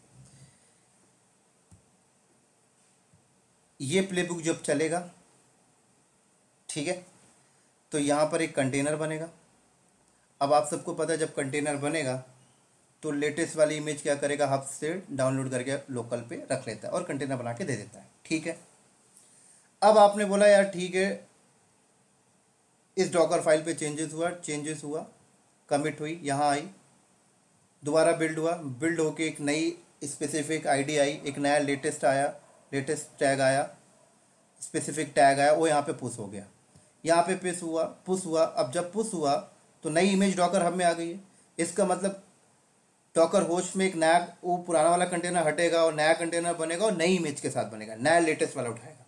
ये प्लेबुक जब चलेगा, ठीक है, तो यहां पर एक कंटेनर बनेगा। अब आप सबको पता है जब कंटेनर बनेगा तो लेटेस्ट वाली इमेज क्या करेगा, हब से डाउनलोड करके लोकल पे रख लेता है और कंटेनर बना के दे देता है। ठीक है, अब आपने बोला यार ठीक है, इस डॉकर फाइल पे चेंजेस हुआ, कमिट हुई, यहाँ आई, दोबारा बिल्ड हुआ, बिल्ड होके एक नई स्पेसिफिक आईडी आई, एक नया लेटेस्ट आया, लेटेस्ट टैग आया, स्पेसिफिक टैग आया, वो यहाँ पे पुश हो गया, यहाँ पे पुश हुआ। अब जब पुश हुआ तो नई इमेज डॉकर हब में आ गई है। इसका मतलब डॉकर होस्ट में एक नया, वो पुराना वाला कंटेनर हटेगा और नया कंटेनर बनेगा और नई इमेज के साथ बनेगा, नया लेटेस्ट वाला उठाएगा।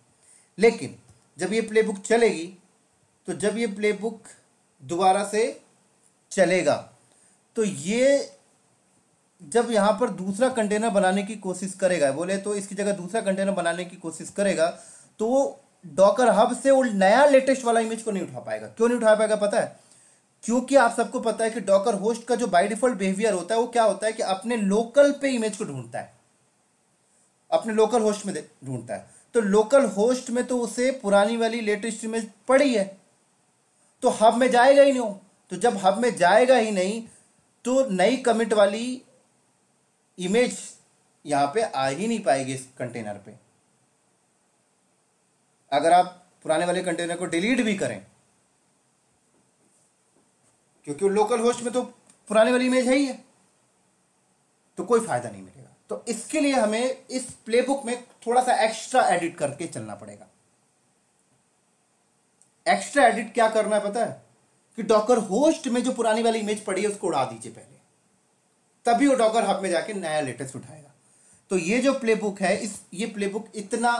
लेकिन जब ये प्लेबुक चलेगी, तो जब ये प्लेबुक दोबारा से चलेगा, तो ये जब यहाँ पर दूसरा कंटेनर बनाने की कोशिश करेगा, बोले तो इसकी जगह दूसरा कंटेनर बनाने की कोशिश करेगा, तो वो डॉकर हब से वो नया लेटेस्ट वाला इमेज को नहीं उठा पाएगा। क्यों नहीं उठा पाएगा पता है? क्योंकि आप सबको पता है कि डॉकर होस्ट का जो बाय डिफॉल्ट बिहेवियर होता है वो क्या होता है कि अपने लोकल पे इमेज को ढूंढता है, अपने लोकल होस्ट में ढूंढता है। तो लोकल होस्ट में तो उसे पुरानी वाली लेटेस्ट इमेज पड़ी है, तो हब में जाएगा ही नहीं। तो जब हब में जाएगा ही नहीं, तो नई कमिट वाली इमेज यहां पे आ ही नहीं पाएगी इस कंटेनर पे। अगर आप पुराने वाले कंटेनर को डिलीट भी करें, क्योंकि लोकल होस्ट में तो पुराने वाली इमेज है ही है, तो कोई फायदा नहीं मिलेगा। तो इसके लिए हमें इस प्लेबुक में थोड़ा सा एक्स्ट्रा एडिट करके चलना पड़ेगा। एक्स्ट्रा एडिट क्या करना है पता है? कि डॉकर होस्ट में जो पुरानी वाली इमेज पड़ी है उसको उड़ा दीजिए पहले, तभी वो डॉकर हब में जाके नया लेटेस्ट उठाएगा। तो ये जो प्लेबुक है, ये प्लेबुक इतना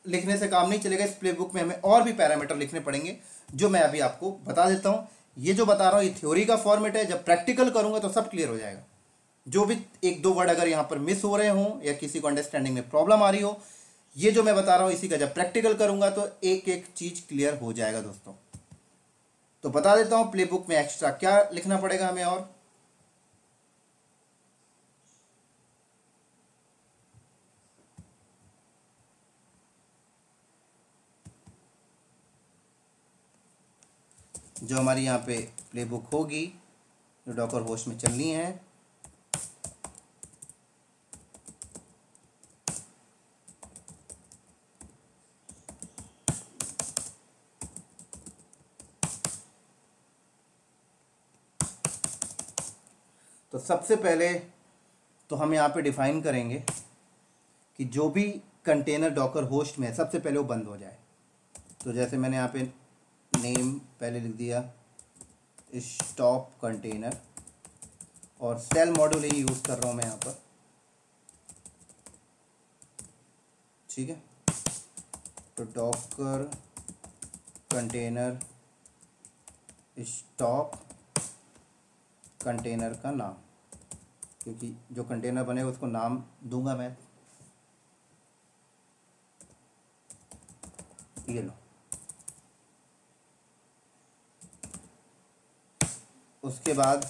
लिखने से काम नहीं चलेगा। इस प्लेबुक में हमें और भी पैरामीटर लिखने पड़ेंगे, जो मैं अभी आपको बता देता हूं। ये जो बता रहा हूं ये थ्योरी का फॉर्मेट है, जब प्रैक्टिकल करूंगा तो सब क्लियर हो जाएगा। जो भी एक दो वर्ड अगर यहां पर मिस हो रहे हो या किसी को अंडरस्टैंडिंग में प्रॉब्लम आ रही हो, ये जो मैं बता रहा हूं इसी का जब प्रैक्टिकल करूंगा तो एक एक चीज क्लियर हो जाएगा दोस्तों। तो बता देता हूं प्लेबुक में एक्स्ट्रा क्या लिखना पड़ेगा हमें। और जो हमारी यहाँ पे प्लेबुक होगी, जो डॉकर होस्ट में चलनी है, तो सबसे पहले तो हम यहाँ पे डिफाइन करेंगे कि जो भी कंटेनर डॉकर होस्ट में है सबसे पहले वो बंद हो जाए। तो जैसे मैंने यहाँ पे नेम पहले लिख दिया स्टॉप कंटेनर, और सेल मॉड्यूल ही यूज़ कर रहा हूँ मैं यहाँ पर। ठीक है, तो डॉकर कंटेनर स्टॉप कंटेनर का नाम, क्योंकि जो कंटेनर बनेगा उसको नाम दूंगा मैं। ये लो, उसके बाद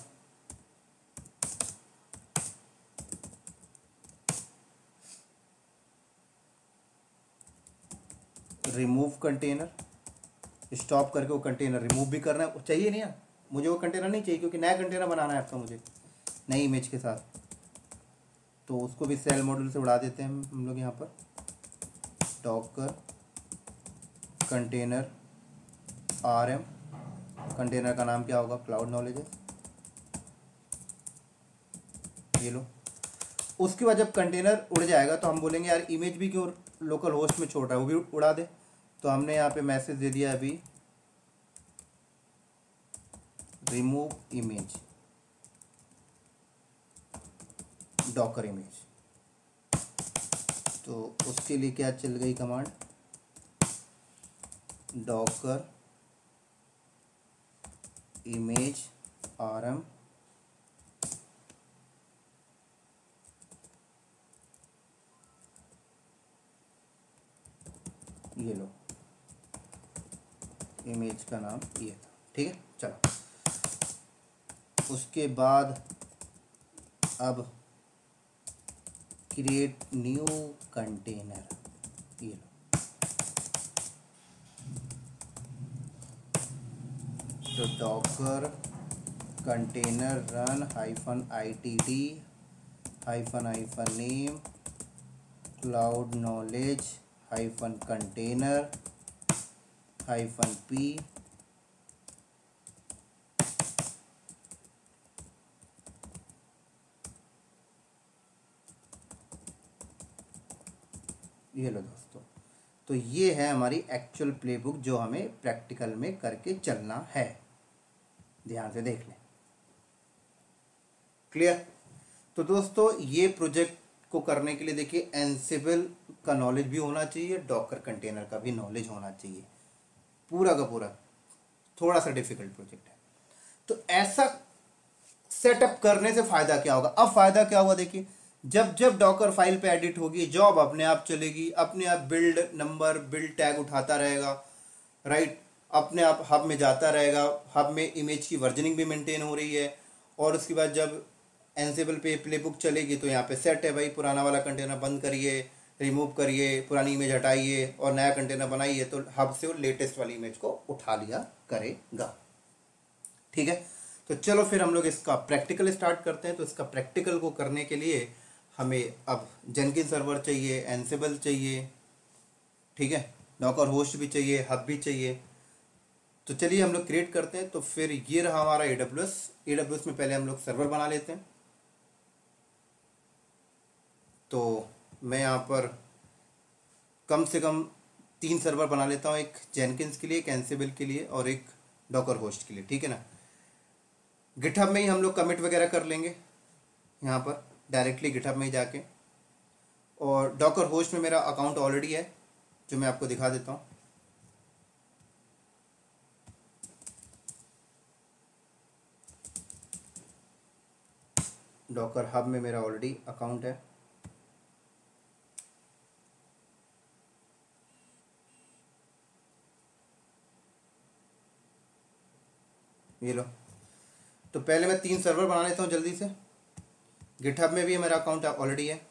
रिमूव कंटेनर, स्टॉप करके वो कंटेनर रिमूव भी करना है। चाहिए नहीं है मुझे, वो कंटेनर नहीं चाहिए, क्योंकि नया कंटेनर बनाना है आपका मुझे नई इमेज के साथ। तो उसको भी सेल मॉड्यूल से उड़ा देते हैं हम लोग यहाँ पर। डॉकर कंटेनर RM, कंटेनर का नाम क्या होगा, क्लाउड नॉलेज है। ये लो, उसके बाद जब कंटेनर उड़ जाएगा तो हम बोलेंगे यार इमेज भी क्यों लोकल होस्ट में छोड़ रहा है, वो भी उड़ा दे। तो हमने यहाँ पे मैसेज दे दिया अभी रिमूव इमेज, डॉकर इमेज। तो उसके लिए क्या चल गई कमांड, डॉकर इमेज RM ये लो, इमेज का नाम ये था। ठीक है, चलो उसके बाद अब क्रिएट न्यू कंटेनर, ये लो, तो Docker container run -ITT hyphen name cloud knowledge hyphen container hyphen P ये लो दोस्तों। तो ये है हमारी एक्चुअल प्लेबुक जो हमें प्रैक्टिकल में करके चलना है। ध्यान से देख लें। क्लियर? तो दोस्तों ये प्रोजेक्ट को करने के लिए देखिए एनसिबल का नॉलेज भी होना चाहिए, डॉकर कंटेनर का भी नॉलेज होना चाहिए, पूरा का पूरा। थोड़ा सा डिफिकल्ट प्रोजेक्ट है। तो ऐसा सेटअप करने से फायदा क्या होगा? अब फायदा क्या होगा देखिए, जब जब डॉकर फाइल पे एडिट होगी जॉब अपने आप चलेगी, अपने आप बिल्ड नंबर बिल्ड टैग उठाता रहेगा, राइट, अपने आप हब में जाता रहेगा, हब में इमेज की वर्जनिंग भी मेंटेन हो रही है। और उसके बाद जब एनसिबल पे प्लेबुक चलेगी तो यहाँ पे सेट है भाई, पुराना वाला कंटेनर बंद करिए, रिमूव करिए, पुरानी इमेज हटाइए और नया कंटेनर बनाइए, तो हब से वो लेटेस्ट वाली इमेज को उठा लिया करेगा। ठीक है, तो चलो फिर हम लोग इसका प्रैक्टिकल स्टार्ट करते हैं। तो इसका प्रैक्टिकल को करने के लिए हमें अब जेनकिन सर्वर चाहिए, एनसिबल चाहिए, ठीक है, डॉकर होस्ट भी चाहिए, हब भी चाहिए। तो चलिए हम लोग क्रिएट करते हैं। तो फिर ये रहा हमारा AWS में पहले हम लोग सर्वर बना लेते हैं। तो मैं यहाँ पर कम से कम 3 सर्वर बना लेता हूँ, एक जेनकिन्स के लिए, एक एनसिबल के लिए और एक डॉकर होस्ट के लिए, ठीक है ना। गिटहब में ही हम लोग कमिट वगैरह कर लेंगे, यहाँ पर डायरेक्टली गिटहब में ही जाके। और डॉकर होस्ट में मेरा अकाउंट ऑलरेडी है जो मैं आपको दिखा देता हूँ। डॉकर हब में मेरा ऑलरेडी अकाउंट है। ये लो। तो पहले मैं 3 सर्वर बना लेता हूँ जल्दी से। गिटहब में भी मेरा अकाउंट ऑलरेडी है।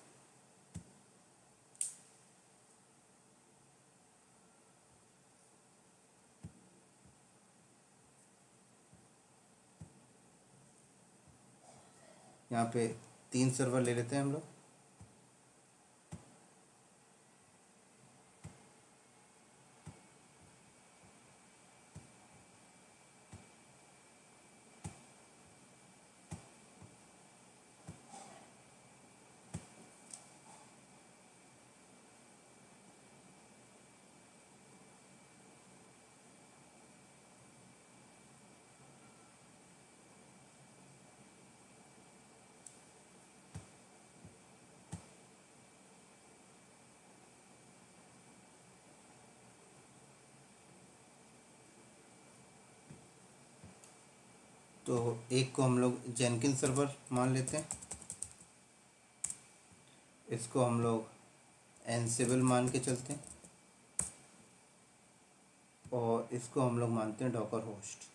यहाँ पे 3 सर्वर ले लेते हैं हम लोग। तो एक को हम लोग जेनकिन सर्वर मान लेते हैं, इसको हम लोग एनसिबल मान के चलते हैं और इसको हम लोग मानते हैं डॉकर होस्ट।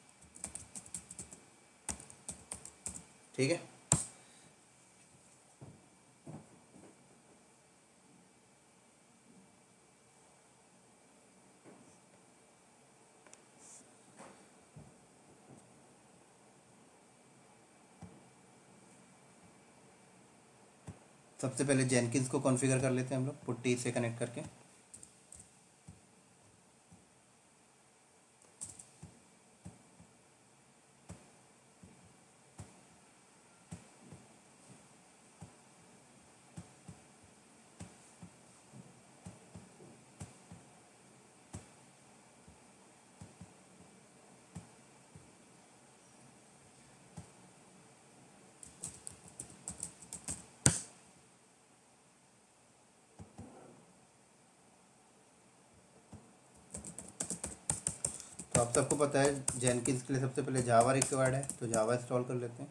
ठीक है, सबसे पहले जेनकिन्स को कॉन्फ़िगर कर लेते हैं हम लोग पुट्टी से कनेक्ट करके। तो आप सबको पता है जेनकिन्स के लिए सबसे पहले जावा रिक्वायर्ड है, तो जावा इंस्टॉल कर लेते हैं।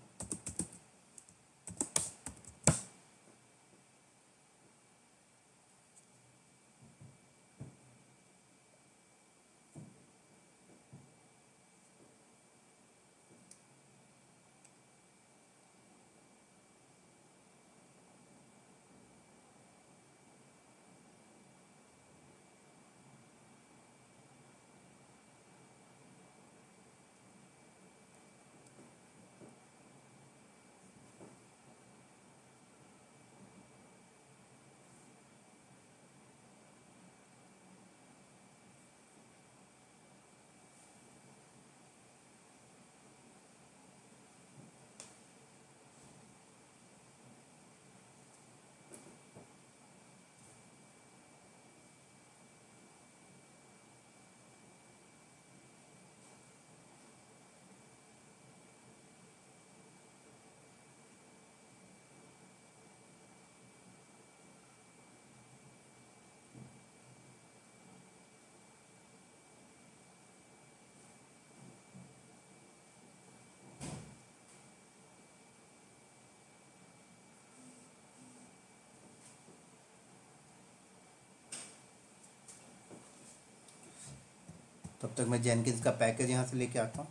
तब तक मैं जेनकिंस का पैकेज यहाँ से लेके आता हूँ।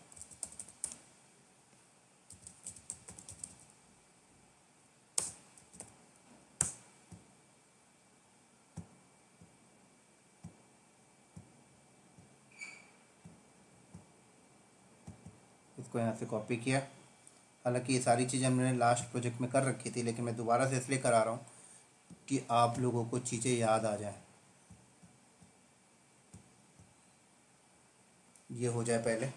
इसको यहाँ से कॉपी किया। हालांकि ये सारी चीज़ें हमने लास्ट प्रोजेक्ट में कर रखी थी, लेकिन मैं दोबारा से इसलिए करा रहा हूँ कि आप लोगों को चीज़ें याद आ जाए। ये हो जाए पहले।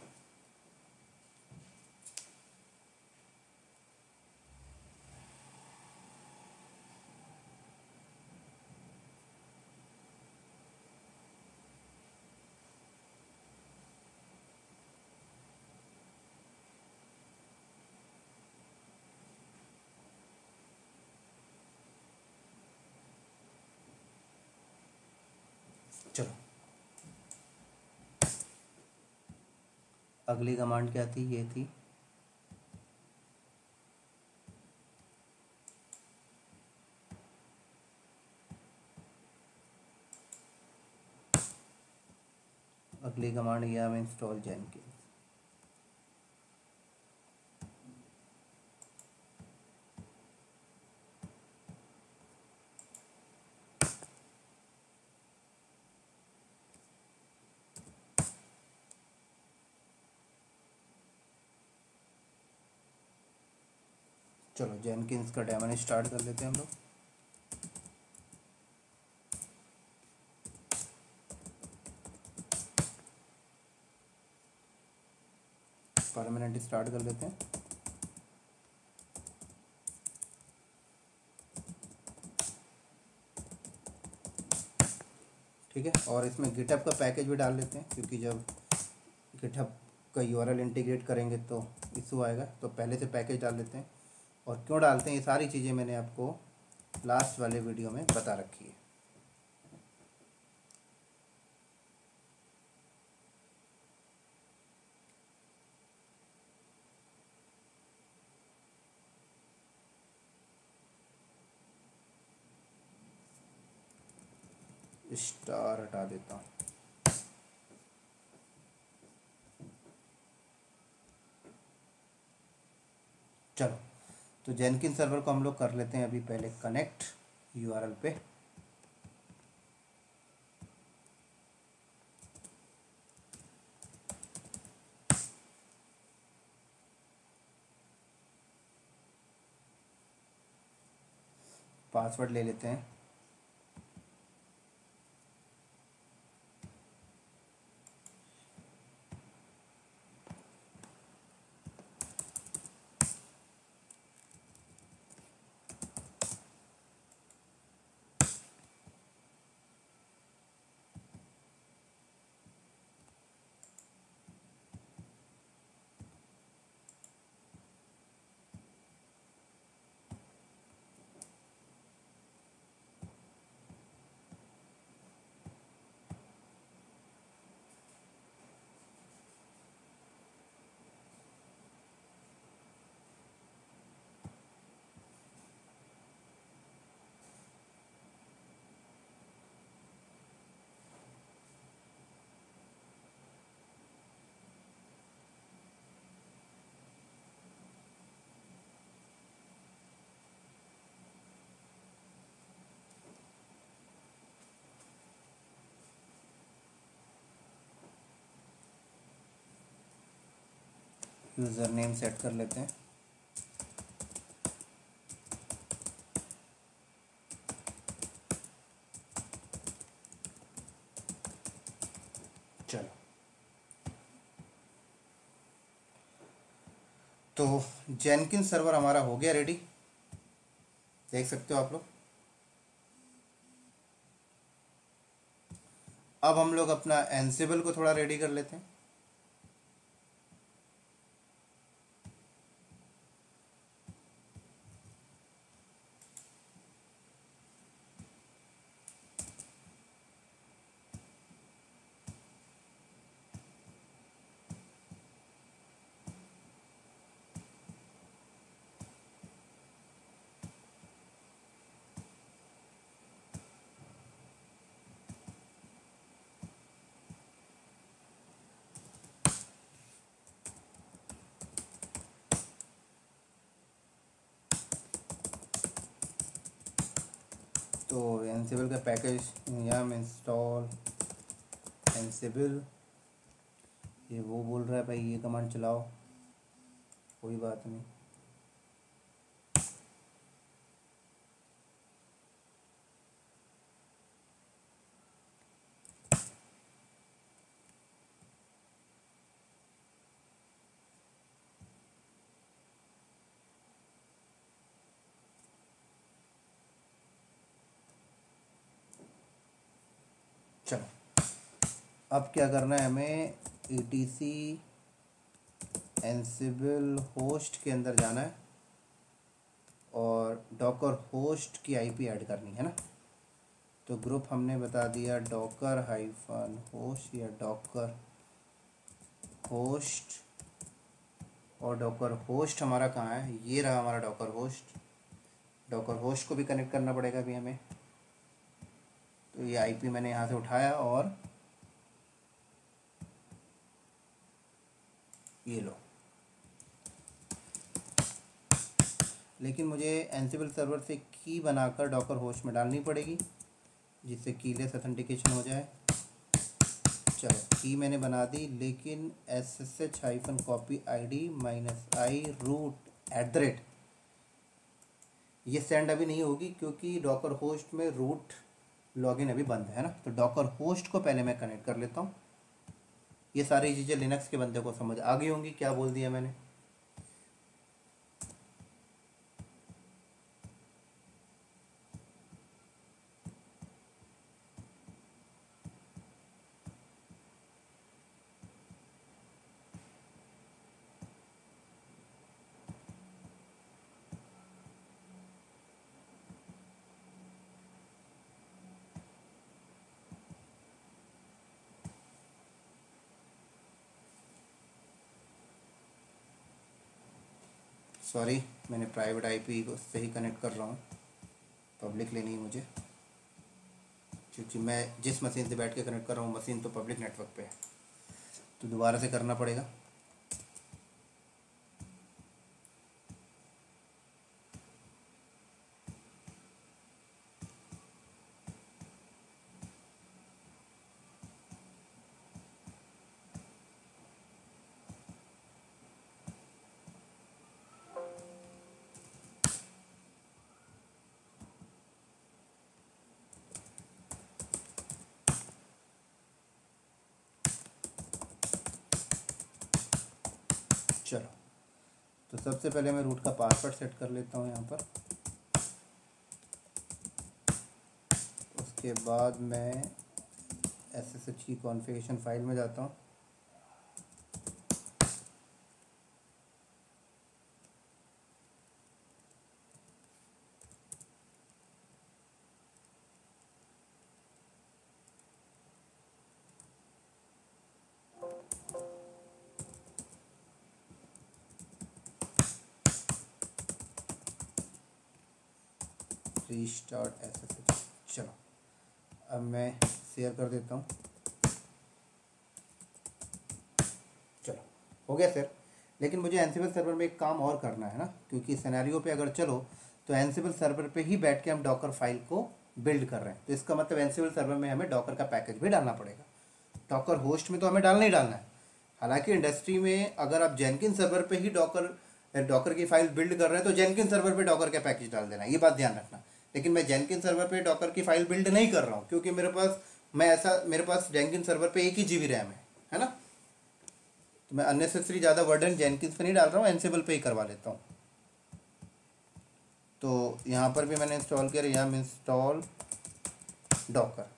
चलो, अगली कमांड क्या थी? ये थी अगली कमांड ये हमें इंस्टॉल जेनकिंस। चलो जेनकिंस का डेमो स्टार्ट कर लेते हैं हम लोग। परमानेंट स्टार्ट कर लेते हैं। ठीक है, और इसमें गिटहब का पैकेज भी डाल लेते हैं, क्योंकि जब गिटहब का यूआरएल इंटीग्रेट करेंगे तो इशू आएगा। तो पहले से पैकेज डाल लेते हैं। और क्यों डालते हैं ये सारी चीज़ें मैंने आपको लास्ट वाले वीडियो में बता रखी है। स्टार हटा देता हूँ। चलो, तो जेनकिन सर्वर को हम लोग कर लेते हैं अभी पहले कनेक्ट यूआरएल पे। पासवर्ड ले लेते हैं। यूज़र नेम सेट कर लेते हैं। चलो, तो जेनकिन सर्वर हमारा हो गया रेडी, देख सकते हो आप लोग। अब हम लोग अपना एंसिबल को थोड़ा रेडी कर लेते हैं। तो एनसिबल का पैकेज यम इंस्टॉल एनसिबल, ये वो बोल रहा है भाई ये कमांड चलाओ, कोई बात नहीं। चलो अब क्या करना है हमें, etc एनसिबल होस्ट के अंदर जाना है और डॉकर होस्ट की आईपी ऐड करनी है ना। तो ग्रुप हमने बता दिया डॉकर हाइफन होस्ट या डॉकर होस्ट, और डॉकर होस्ट हमारा कहाँ है, ये रहा हमारा डॉकर होस्ट। डॉकर होस्ट को भी कनेक्ट करना पड़ेगा अभी हमें। तो ये आईपी मैंने यहाँ से उठाया और ये लो। लेकिन मुझे एनसिबल सर्वर से की बनाकर डॉकर होस्ट में डालनी पड़ेगी जिससे कीलेस ऑथेंटिकेशन हो जाए। चलो की मैंने बना दी, लेकिन SSH-copy ID -i root @ ये सेंड अभी नहीं होगी क्योंकि डॉकर होस्ट में रूट लॉगिन अभी बंद है ना। तो डॉकर होस्ट को पहले मैं कनेक्ट कर लेता हूँ। ये सारी चीज़ें लिनक्स के बंदे को समझ आ गई होंगी क्या बोल दिया मैंने। सॉरी, मैंने प्राइवेट आईपी को से ही कनेक्ट कर रहा हूँ, पब्लिक लेनी है मुझे, क्योंकि मैं जिस मशीन से बैठ के कनेक्ट कर रहा हूँ मशीन तो पब्लिक नेटवर्क पे है, तो दोबारा से करना पड़ेगा। चलो तो सबसे पहले मैं रूट का पासवर्ड सेट कर लेता हूँ यहाँ पर। उसके बाद मैं SSH की कॉन्फ़िगरेशन फाइल में जाता हूँ। Restart SSH। चलो अब मैं शेयर कर देता हूँ। चलो हो गया सर, लेकिन मुझे एनसिबल सर्वर में एक काम और करना है ना, क्योंकि सिनेरियो पे अगर चलो तो एनसिबल सर्वर पे ही बैठ के हम डॉकर फाइल को बिल्ड कर रहे हैं, तो इसका मतलब एनसिबल सर्वर में हमें डॉकर का पैकेज भी डालना पड़ेगा। डॉकर होस्ट में तो हमें डालना ही डालना है। हालांकि इंडस्ट्री में अगर आप जेनकिन सर्वर पे ही डॉकर की फाइल बिल्ड कर रहे हैं तो जेनकिन सर्वर पे डॉकर का पैकेज डाल देना, ये बात ध्यान रखना। लेकिन मैं जेनकिन सर्वर पे डॉकर की फाइल बिल्ड नहीं कर रहा हूँ, क्योंकि मेरे पास जेनकिन सर्वर पे 1 ही GB रैम है ना। तो मैं अननेसेसरी ज़्यादा वर्डन जेनकिंस पे नहीं डाल रहा हूँ, एनसिबल पे ही करवा लेता हूँ। तो यहाँ पर भी मैंने इंस्टॉल किया यम इंस्टॉल डॉकर।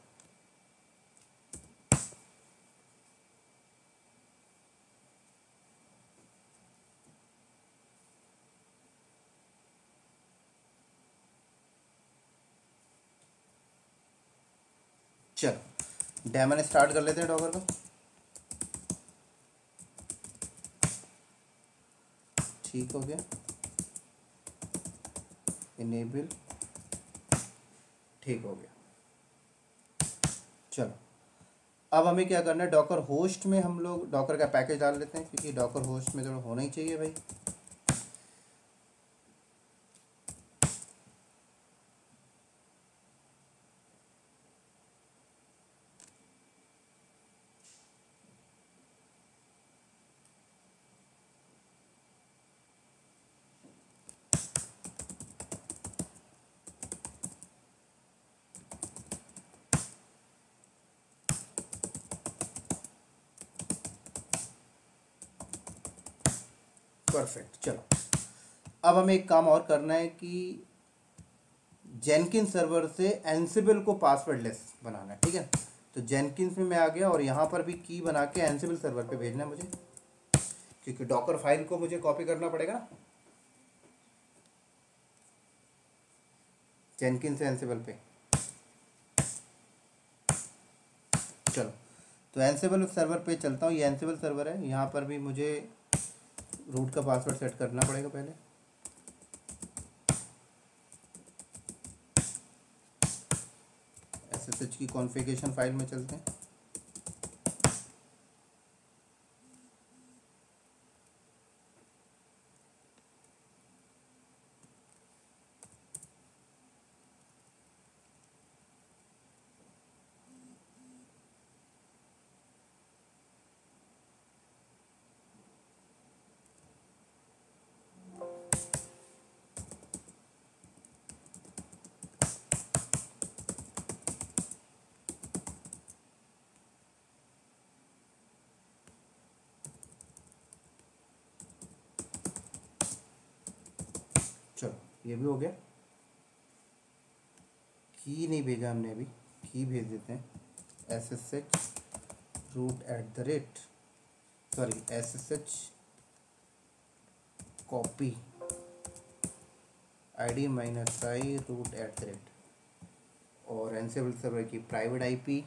चलो डेमन स्टार्ट कर लेते हैं डॉकर का। ठीक हो गया, इनेबल, ठीक हो गया। चलो अब हमें क्या करना है, डॉकर होस्ट में हम लोग डॉकर का पैकेज डाल लेते हैं, क्योंकि डॉकर होस्ट में तो होना ही चाहिए भाई। परफेक्ट। चलो अब हमें एक काम और करना है कि जेनकिन सर्वर से एंसिबल को पासवर्ड लेस बनाना है, ठीक है। तो जेनकिन्स में मैं आ गया और यहाँ पर भी की बना के एंसिबल सर्वर पे भेजना है मुझे, क्योंकि डॉकर फाइल को मुझे कॉपी करना पड़ेगा ना जेनकिन से एंसिबल पे। चलो तो एंसिबल सर्वर पे चलता हूँ। ये एंसिबल सर्वर है, यहाँ पर भी मुझे रूट का पासवर्ड सेट करना पड़ेगा पहले। एसएसएच की कॉन्फ़िगरेशन फाइल में चलते हैं। चलो ये भी हो गया। की नहीं भेजा हमने अभी, की भेज देते हैं। SSH root at the rate, sorry SSH copy ID -i root at the rate, और एंसिबल सर्वर की प्राइवेट IP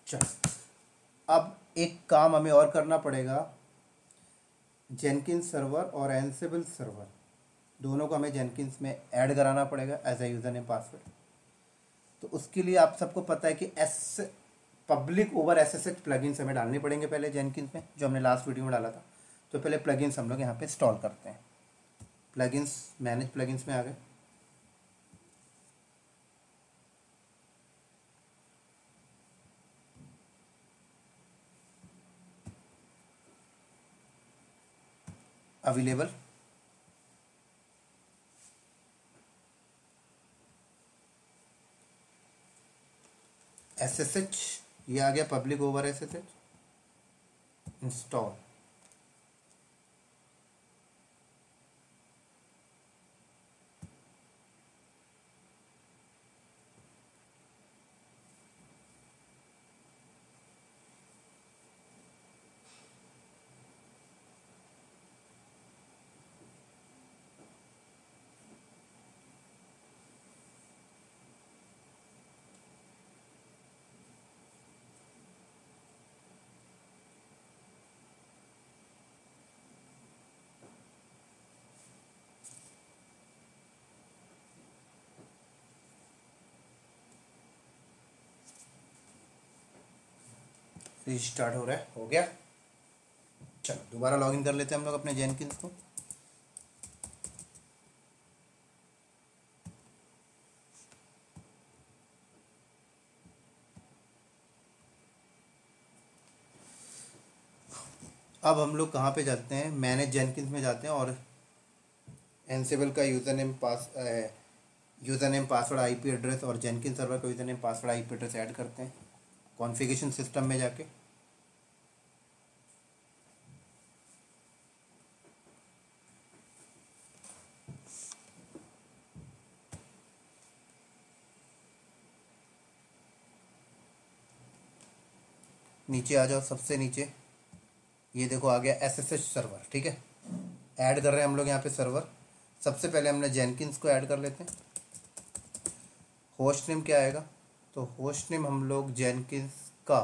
चल। अब एक काम हमें और करना पड़ेगा, जेनकिन्स सर्वर और एंसिबल सर्वर दोनों को हमें जेनकिन्स में ऐड कराना पड़ेगा as a user name password. तो उसके लिए आप सबको पता है कि पब्लिक ओवर SSH प्लगइन्स हमें डालने पड़ेंगे पहले जेनकिन्स में, जो हमने लास्ट वीडियो में डाला था। तो पहले प्लगइन्स हम लोग यहाँ पे इंस्टॉल करते हैं। प्लगइन्स, मैनेज प्लगइन्स में आ गए। अवेलेबल, SSH ये आ गया, public over SSH, install. Restart हो रहा है, हो गया। चलो दोबारा लॉगिन कर लेते हैं हम लोग अपने जेनकिन्स को। अब हम लोग कहाँ पे जाते हैं, मैनेज जेनकिन्स में जाते हैं और एंसिबल का user name password IP address और जेनकिन सर्वर का user name password IP address add करते हैं कॉन्फ़िगरेशन सिस्टम में जाके। नीचे आ जाओ, सबसे नीचे ये देखो आ गया SSH सर्वर, ठीक है। ऐड कर रहे हैं हम लोग यहाँ पे सर्वर। सबसे पहले हमने जेनकिन्स को ऐड कर लेते हैं। होस्ट नेम क्या आएगा, तो होस्ट नेम हम लोग जेनकिन्स का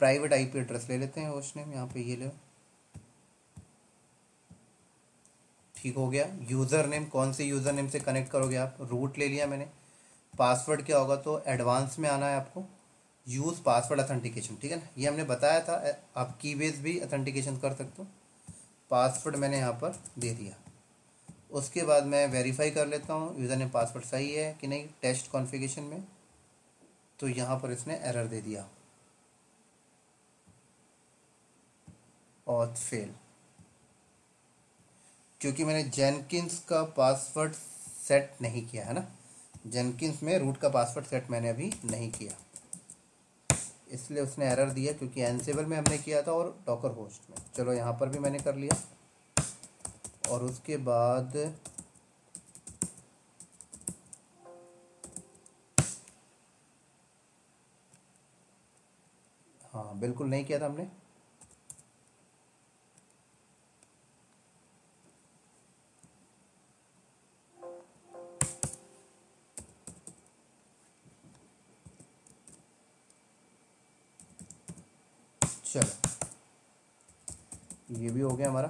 प्राइवेट IP एड्रेस ले लेते हैं। होस्ट नेम यहाँ पे ये ले, ठीक हो गया। यूज़र नेम, कौन से यूज़र नेम से कनेक्ट करोगे आप, रूट ले लिया मैंने। पासवर्ड क्या होगा, तो एडवांस में आना है आपको, यूज़ पासवर्ड अथेंटिकेशन, ठीक है ना, ये हमने बताया था। आप की बेस भी अथेंटिकेशन कर सकते हो। पासवर्ड मैंने यहाँ पर दे दिया। उसके बाद मैं वेरीफाई कर लेता हूँ यूज़र नेम पासवर्ड सही है कि नहीं टेस्ट कॉन्फ़िगरेशन में। तो यहाँ पर इसने एरर दे दिया, ऑथ फेल। क्योंकि मैंने जेनकिंस का पासवर्ड सेट नहीं किया है ना, जेनकिंस में रूट का पासवर्ड सेट मैंने अभी नहीं किया, इसलिए उसने एरर दिया, क्योंकि एनसेबल में हमने किया था और डॉकर होस्ट में। चलो यहाँ पर भी मैंने कर लिया। और उसके बाद हाँ बिल्कुल नहीं किया था हमने। चलो ये भी हो गया हमारा।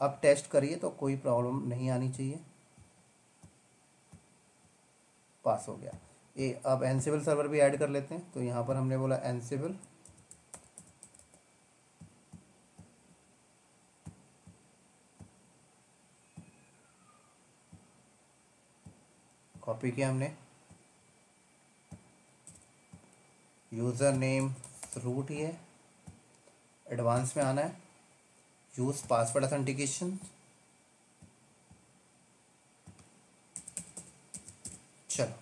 अब टेस्ट करिए तो कोई प्रॉब्लम नहीं आनी चाहिए। पास हो गया ये। अब एनसेबल सर्वर भी ऐड कर लेते हैं। तो यहाँ पर हमने बोला एनसेबल, कॉपी किया हमने, यूज़र नेम रूट ही है, एडवांस में आना है, यूज़ पासवर्ड ऑथेंटिकेशन। चलो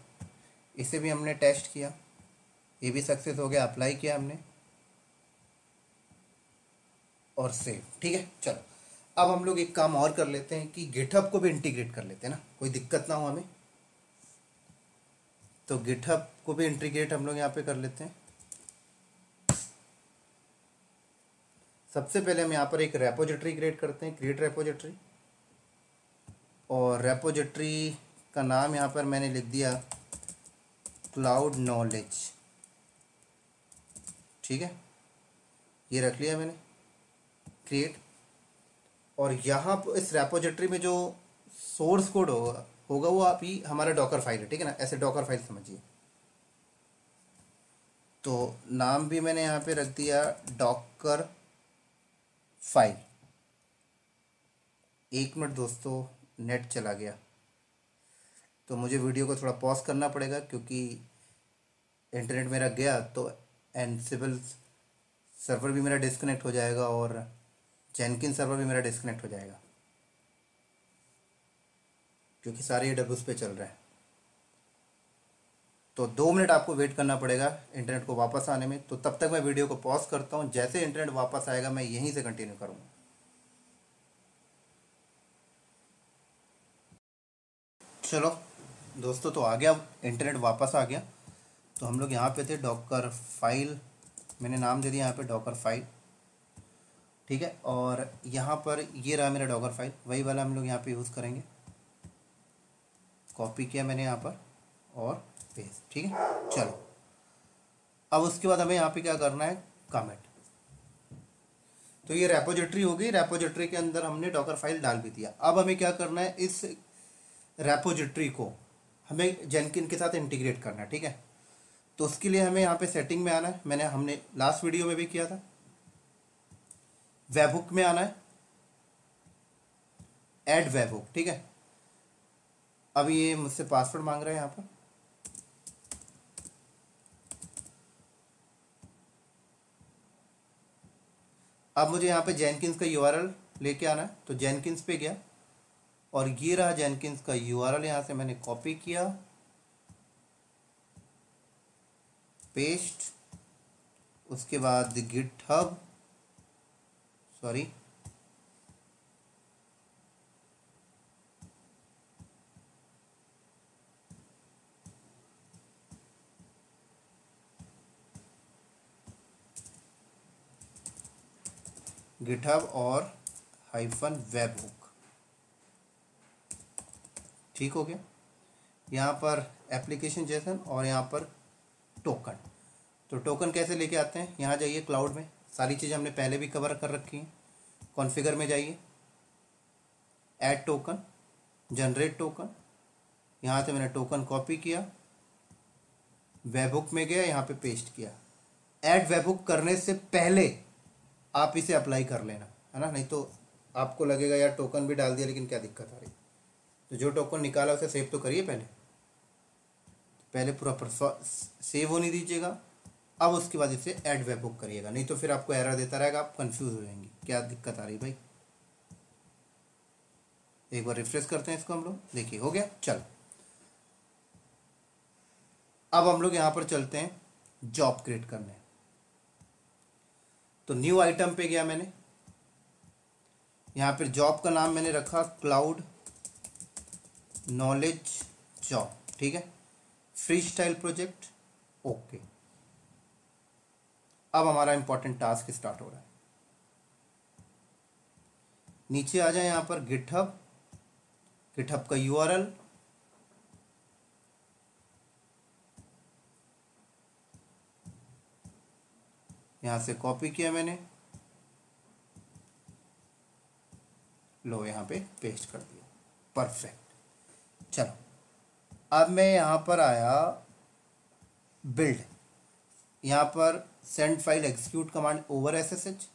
इसे भी हमने टेस्ट किया, ये भी सक्सेस हो गया, अप्लाई किया हमने और सेव। ठीक है, चलो अब हम लोग एक काम और कर लेते हैं कि गिटहब को भी इंटीग्रेट कर लेते हैं ना, कोई दिक्कत ना हो हमें। तो गिटहब को भी इंटीग्रेट हम लोग यहाँ पे कर लेते हैं। सबसे पहले हम यहाँ पर एक रेपोजिटरी क्रिएट करते हैं, क्रिएट रेपोजिटरी। और रेपोजिटरी का नाम यहाँ पर मैंने लिख दिया क्लाउड नॉलेज। ठीक है, ये रख लिया मैंने क्रिएट। और यहाँ पर इस रेपोजिटरी में जो सोर्स कोड होगा वो आप ही हमारा डॉकर फाइल है। ठीक है ना, ऐसे डॉकर फाइल समझिए। तो नाम भी मैंने यहाँ पे रख दिया डॉकर फाइल। एक मिनट दोस्तों, नेट चला गया तो मुझे वीडियो को थोड़ा पॉज करना पड़ेगा, क्योंकि इंटरनेट मेरा गया तो एनसेबल सर्वर भी मेरा डिस्कनेक्ट हो जाएगा और जेनकिन सर्वर भी मेरा डिस्कनेक्ट हो जाएगा, क्योंकि सारे AWS पे चल रहे हैं। तो 2 मिनट आपको वेट करना पड़ेगा इंटरनेट को वापस आने में। तो तब तक मैं वीडियो को पॉज करता हूँ, जैसे इंटरनेट वापस आएगा मैं यहीं से कंटिन्यू करूँगा। चलो दोस्तों, तो आ गया, इंटरनेट वापस आ गया। तो हम लोग यहाँ पे थे, डॉकर फाइल मैंने नाम दे दिया यहाँ पे डॉकर फाइल। ठीक है, और यहाँ पर ये रहा मेरा डॉकर फाइल, वही वाला हम लोग यहाँ पे यूज़ करेंगे। कॉपी किया मैंने यहाँ पर और पेस्ट। ठीक है, चलो अब उसके बाद हमें यहाँ पे क्या करना है, कमेंट। तो ये रेपोजिटरी हो गई, रेपोजिटरी के अंदर हमने डॉकर फाइल डाल भी दिया। अब हमें क्या करना है, इस रेपोजिटरी को हमें जेनकिन के साथ इंटीग्रेट करना है। ठीक है, तो उसके लिए हमें यहाँ पे सेटिंग में आना है, हमने लास्ट वीडियो में भी किया था। वेबहुक में आना है, ऐड वेबहुक। ठीक है, अब ये मुझसे पासवर्ड मांग रहा है यहाँ पर। अब मुझे यहाँ पे जेनकिंस का यूआरएल लेके आना है। तो जेनकिंस पे गया और ये रहा जेनकिंस का यूआरएल, यहाँ से मैंने कॉपी किया, पेस्ट, उसके बाद गिटहब, सॉरी गिटहब और हाइफन वेबहुक। ठीक हो गया। यहाँ पर एप्लीकेशन जेसन और यहाँ पर टोकन। तो टोकन कैसे लेके आते हैं, यहाँ जाइए क्लाउड में, सारी चीज़ें हमने पहले भी कवर कर रखी हैं। कॉन्फ़िगर में जाइए, ऐड टोकन, जनरेट टोकन, यहाँ से मैंने टोकन कॉपी किया, वेबहुक में गया, यहाँ पे पेस्ट किया। ऐड वेबहुक करने से पहले आप इसे अप्लाई कर लेना, है ना, नहीं तो आपको लगेगा यार टोकन भी डाल दिया लेकिन क्या दिक्कत आ रही। तो जो टोकन निकाला उसे सेव तो करिए, पहले पूरा सेव होने दीजिएगा। अब उसके बाद इसे ऐड वेबहुक करिएगा, नहीं तो फिर आपको एरर देता रहेगा, आप कंफ्यूज हो जाएंगे क्या दिक्कत आ रही भाई। एक बार रिफ्रेश करते हैं इसको हम लोग, देखिए हो गया। चल अब हम लोग यहाँ पर चलते हैं जॉब क्रिएट करने। तो न्यू आइटम पे गया मैंने, यहाँ पर जॉब का नाम मैंने रखा क्लाउड नॉलेज जॉब, ठीक है, फ्री स्टाइल प्रोजेक्ट, ओके। अब हमारा इंपॉर्टेंट टास्क स्टार्ट हो रहा है। नीचे आ जाए यहाँ पर गिटहब, गिटहब का यूआरएल, यहां से कॉपी किया मैंने, लो यहाँ पे पेस्ट कर दिया, परफेक्ट। चलो अब मैं यहाँ पर आया बिल्ड, यहाँ पर send file execute command over SSH.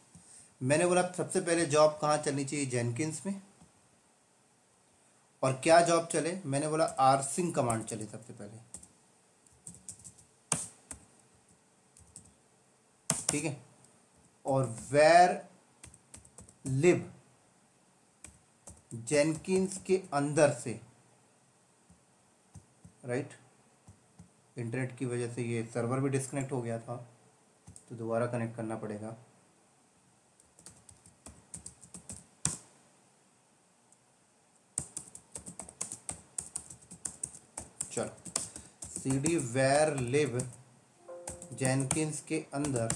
मैंने बोला सबसे पहले जॉब कहाँ चलनी चाहिए, जेनकिंस में, और क्या जॉब चले, मैंने बोला आरसिंग कमांड चले सबसे पहले, ठीक है, और वेर लिव जेनकिंस के अंदर से, राइट, इंटरनेट की वजह से ये सर्वर भी डिस्कनेक्ट हो गया था तो दोबारा कनेक्ट करना पड़ेगा। चलो cd वेर लिव जेनकिंस के अंदर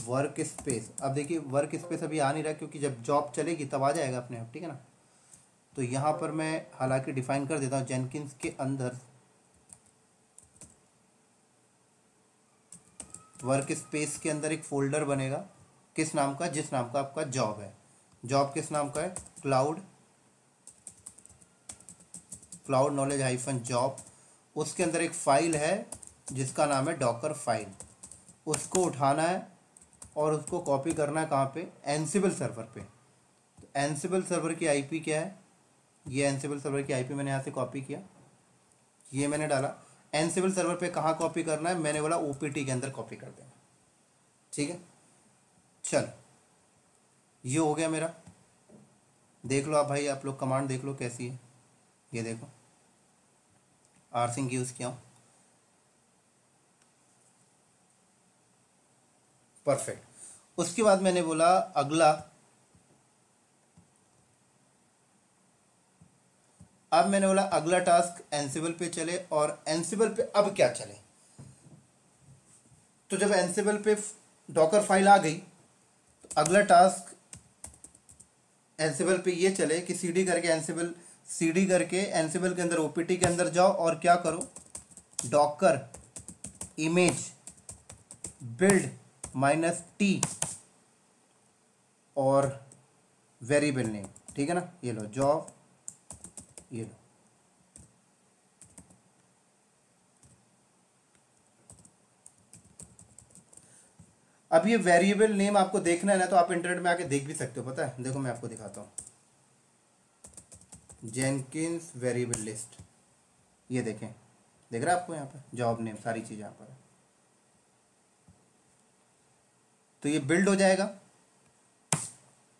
वर्क स्पेस, अब देखिए वर्क स्पेस अभी आ नहीं रहा क्योंकि जब जॉब चलेगी तब आ जाएगा अपने आप, ठीक है ना। तो यहाँ पर मैं हालांकि डिफाइन कर देता हूँ जेनकिंस के अंदर वर्क स्पेस के अंदर एक फोल्डर बनेगा, किस नाम का, जिस नाम का आपका जॉब है। जॉब किस नाम का है, क्लाउड नॉलेज हाइफन जॉब। उसके अंदर एक फाइल है जिसका नाम है डॉकर फाइल, उसको उठाना है और उसको कॉपी करना है कहाँ पे, एनसिबल सर्वर पे। तो एनसिबल सर्वर की आईपी क्या है, ये एनसिबल सर्वर की आईपी मैंने यहाँ से कॉपी किया, ये मैंने डाला। एनसिबल सर्वर पे कहाँ कॉपी करना है, मैंने बोला ओपीटी के अंदर कॉपी कर देना, ठीक है। चल ये हो गया मेरा, देख लो आप भाई, आप लोग कमांड देख लो कैसी है, ये देखो आरसिंग यूज़ किया हूँ, परफेक्ट। उसके बाद मैंने बोला अगला, अब मैंने बोला अगला टास्क एनसिबल पे चले, और एनसिबल पे अब क्या चले। तो जब एनसिबल पे डॉकर फाइल आ गई तो अगला टास्क एनसिबल पे ये चले कि सीडी करके एनसिबल के अंदर ओपीटी के अंदर जाओ और क्या करो, डॉकर इमेज बिल्ड -t और वेरिएबल नेम, ठीक है ना। ये लो जॉब, ये लो, अब ये वेरिएबल नेम आपको देखना है ना तो आप इंटरनेट में आके देख भी सकते हो, पता है, देखो मैं आपको दिखाता हूँ, जेनकिंस वेरिएबल लिस्ट, ये देखें, देख रहा है आपको यहाँ पे जॉब नेम सारी चीज़ यहाँ पर है। तो ये बिल्ड हो जाएगा,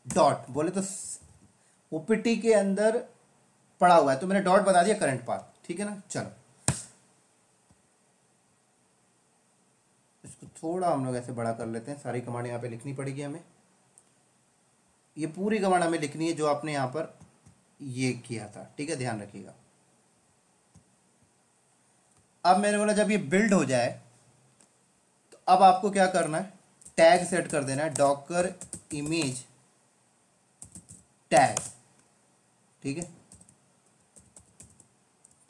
डॉट बोले तो ओपीटी के अंदर पड़ा हुआ है तो मैंने डॉट बता दिया करंट पाथ, ठीक है ना। चलो इसको थोड़ा हम लोग ऐसे बड़ा कर लेते हैं, सारी कमांड यहाँ पे लिखनी पड़ेगी हमें, ये पूरी कमांड हमें लिखनी है जो आपने यहाँ पर ये किया था, ठीक है, ध्यान रखिएगा। अब मैंने बोला जब ये बिल्ड हो जाए तो अब आपको क्या करना है, टैग सेट कर देना है, डॉकर इमेज टैग, ठीक है,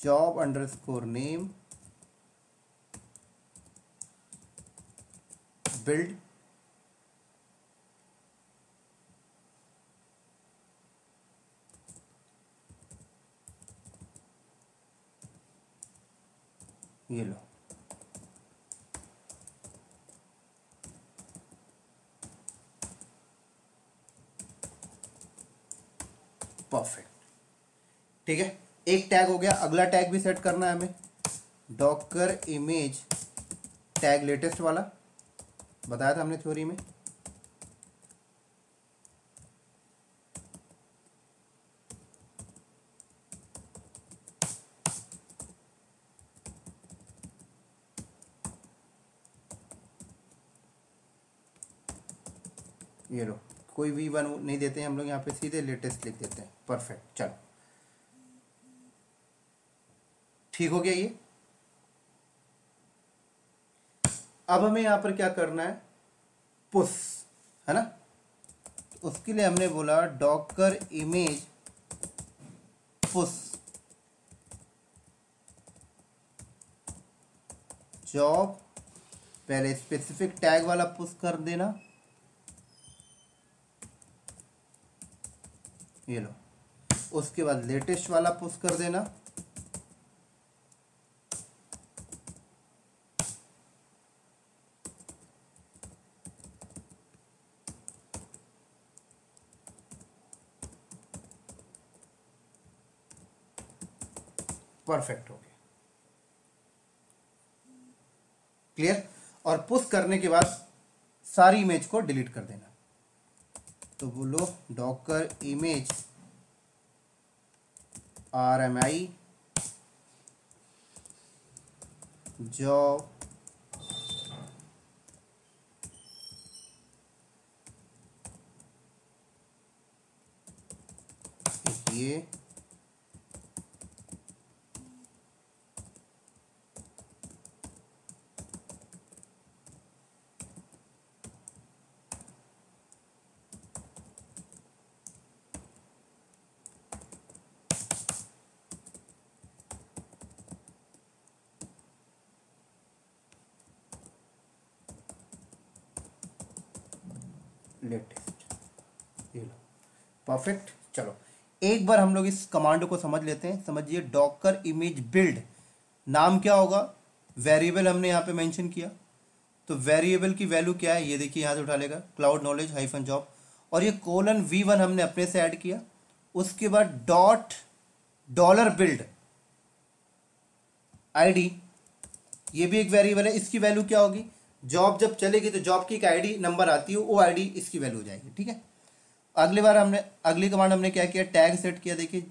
जॉब अंडरस्कोर नेम बिल्ड ये लो, परफेक्ट, ठीक है। एक टैग हो गया, अगला टैग भी सेट करना है हमें, डॉकर इमेज टैग लेटेस्ट वाला, बताया था हमने थ्योरी में। ये लो, कोई V1 नहीं देते हैं हम लोग, यहाँ पे सीधे लेटेस्ट लिख देते हैं। परफेक्ट, चलो ठीक हो गया ये। अब हमें यहाँ पर क्या करना है, पुश, है ना। उसके लिए हमने बोला डॉकर इमेज पुश जॉब, पहले स्पेसिफिक टैग वाला पुश कर देना, ये लो। उसके बाद लेटेस्ट वाला पुश कर देना, परफेक्ट हो गया, क्लियर। और पुश करने के बाद सारी इमेज को डिलीट कर देना। तो बोलो डॉकर इमेज RMI जॉब ये लेटेस्ट, ये लो, परफेक्ट। चलो एक बार हम लोग इस कमांड को समझ लेते हैं। समझिए डॉकर इमेज बिल्ड, नाम क्या होगा, वेरिएबल हमने यहाँ पे मेंशन किया, तो वेरिएबल की वैल्यू क्या है, ये देखिए यहाँ से उठा लेगा क्लाउड नॉलेज हाइफन जॉब, और ये कोलन V1 हमने अपने से ऐड किया। उसके बाद डॉट डॉलर बिल्ड ID, ये भी एक वेरिएबल है, इसकी वैल्यू क्या होगी, जॉब जब चलेगी तो जॉब की एक ID नंबर आती है, वो ID इसकी वैल्यू हो जाएगी, ठीक है। अगली कमांड हमने क्या किया, टैग सेट किया। देखिए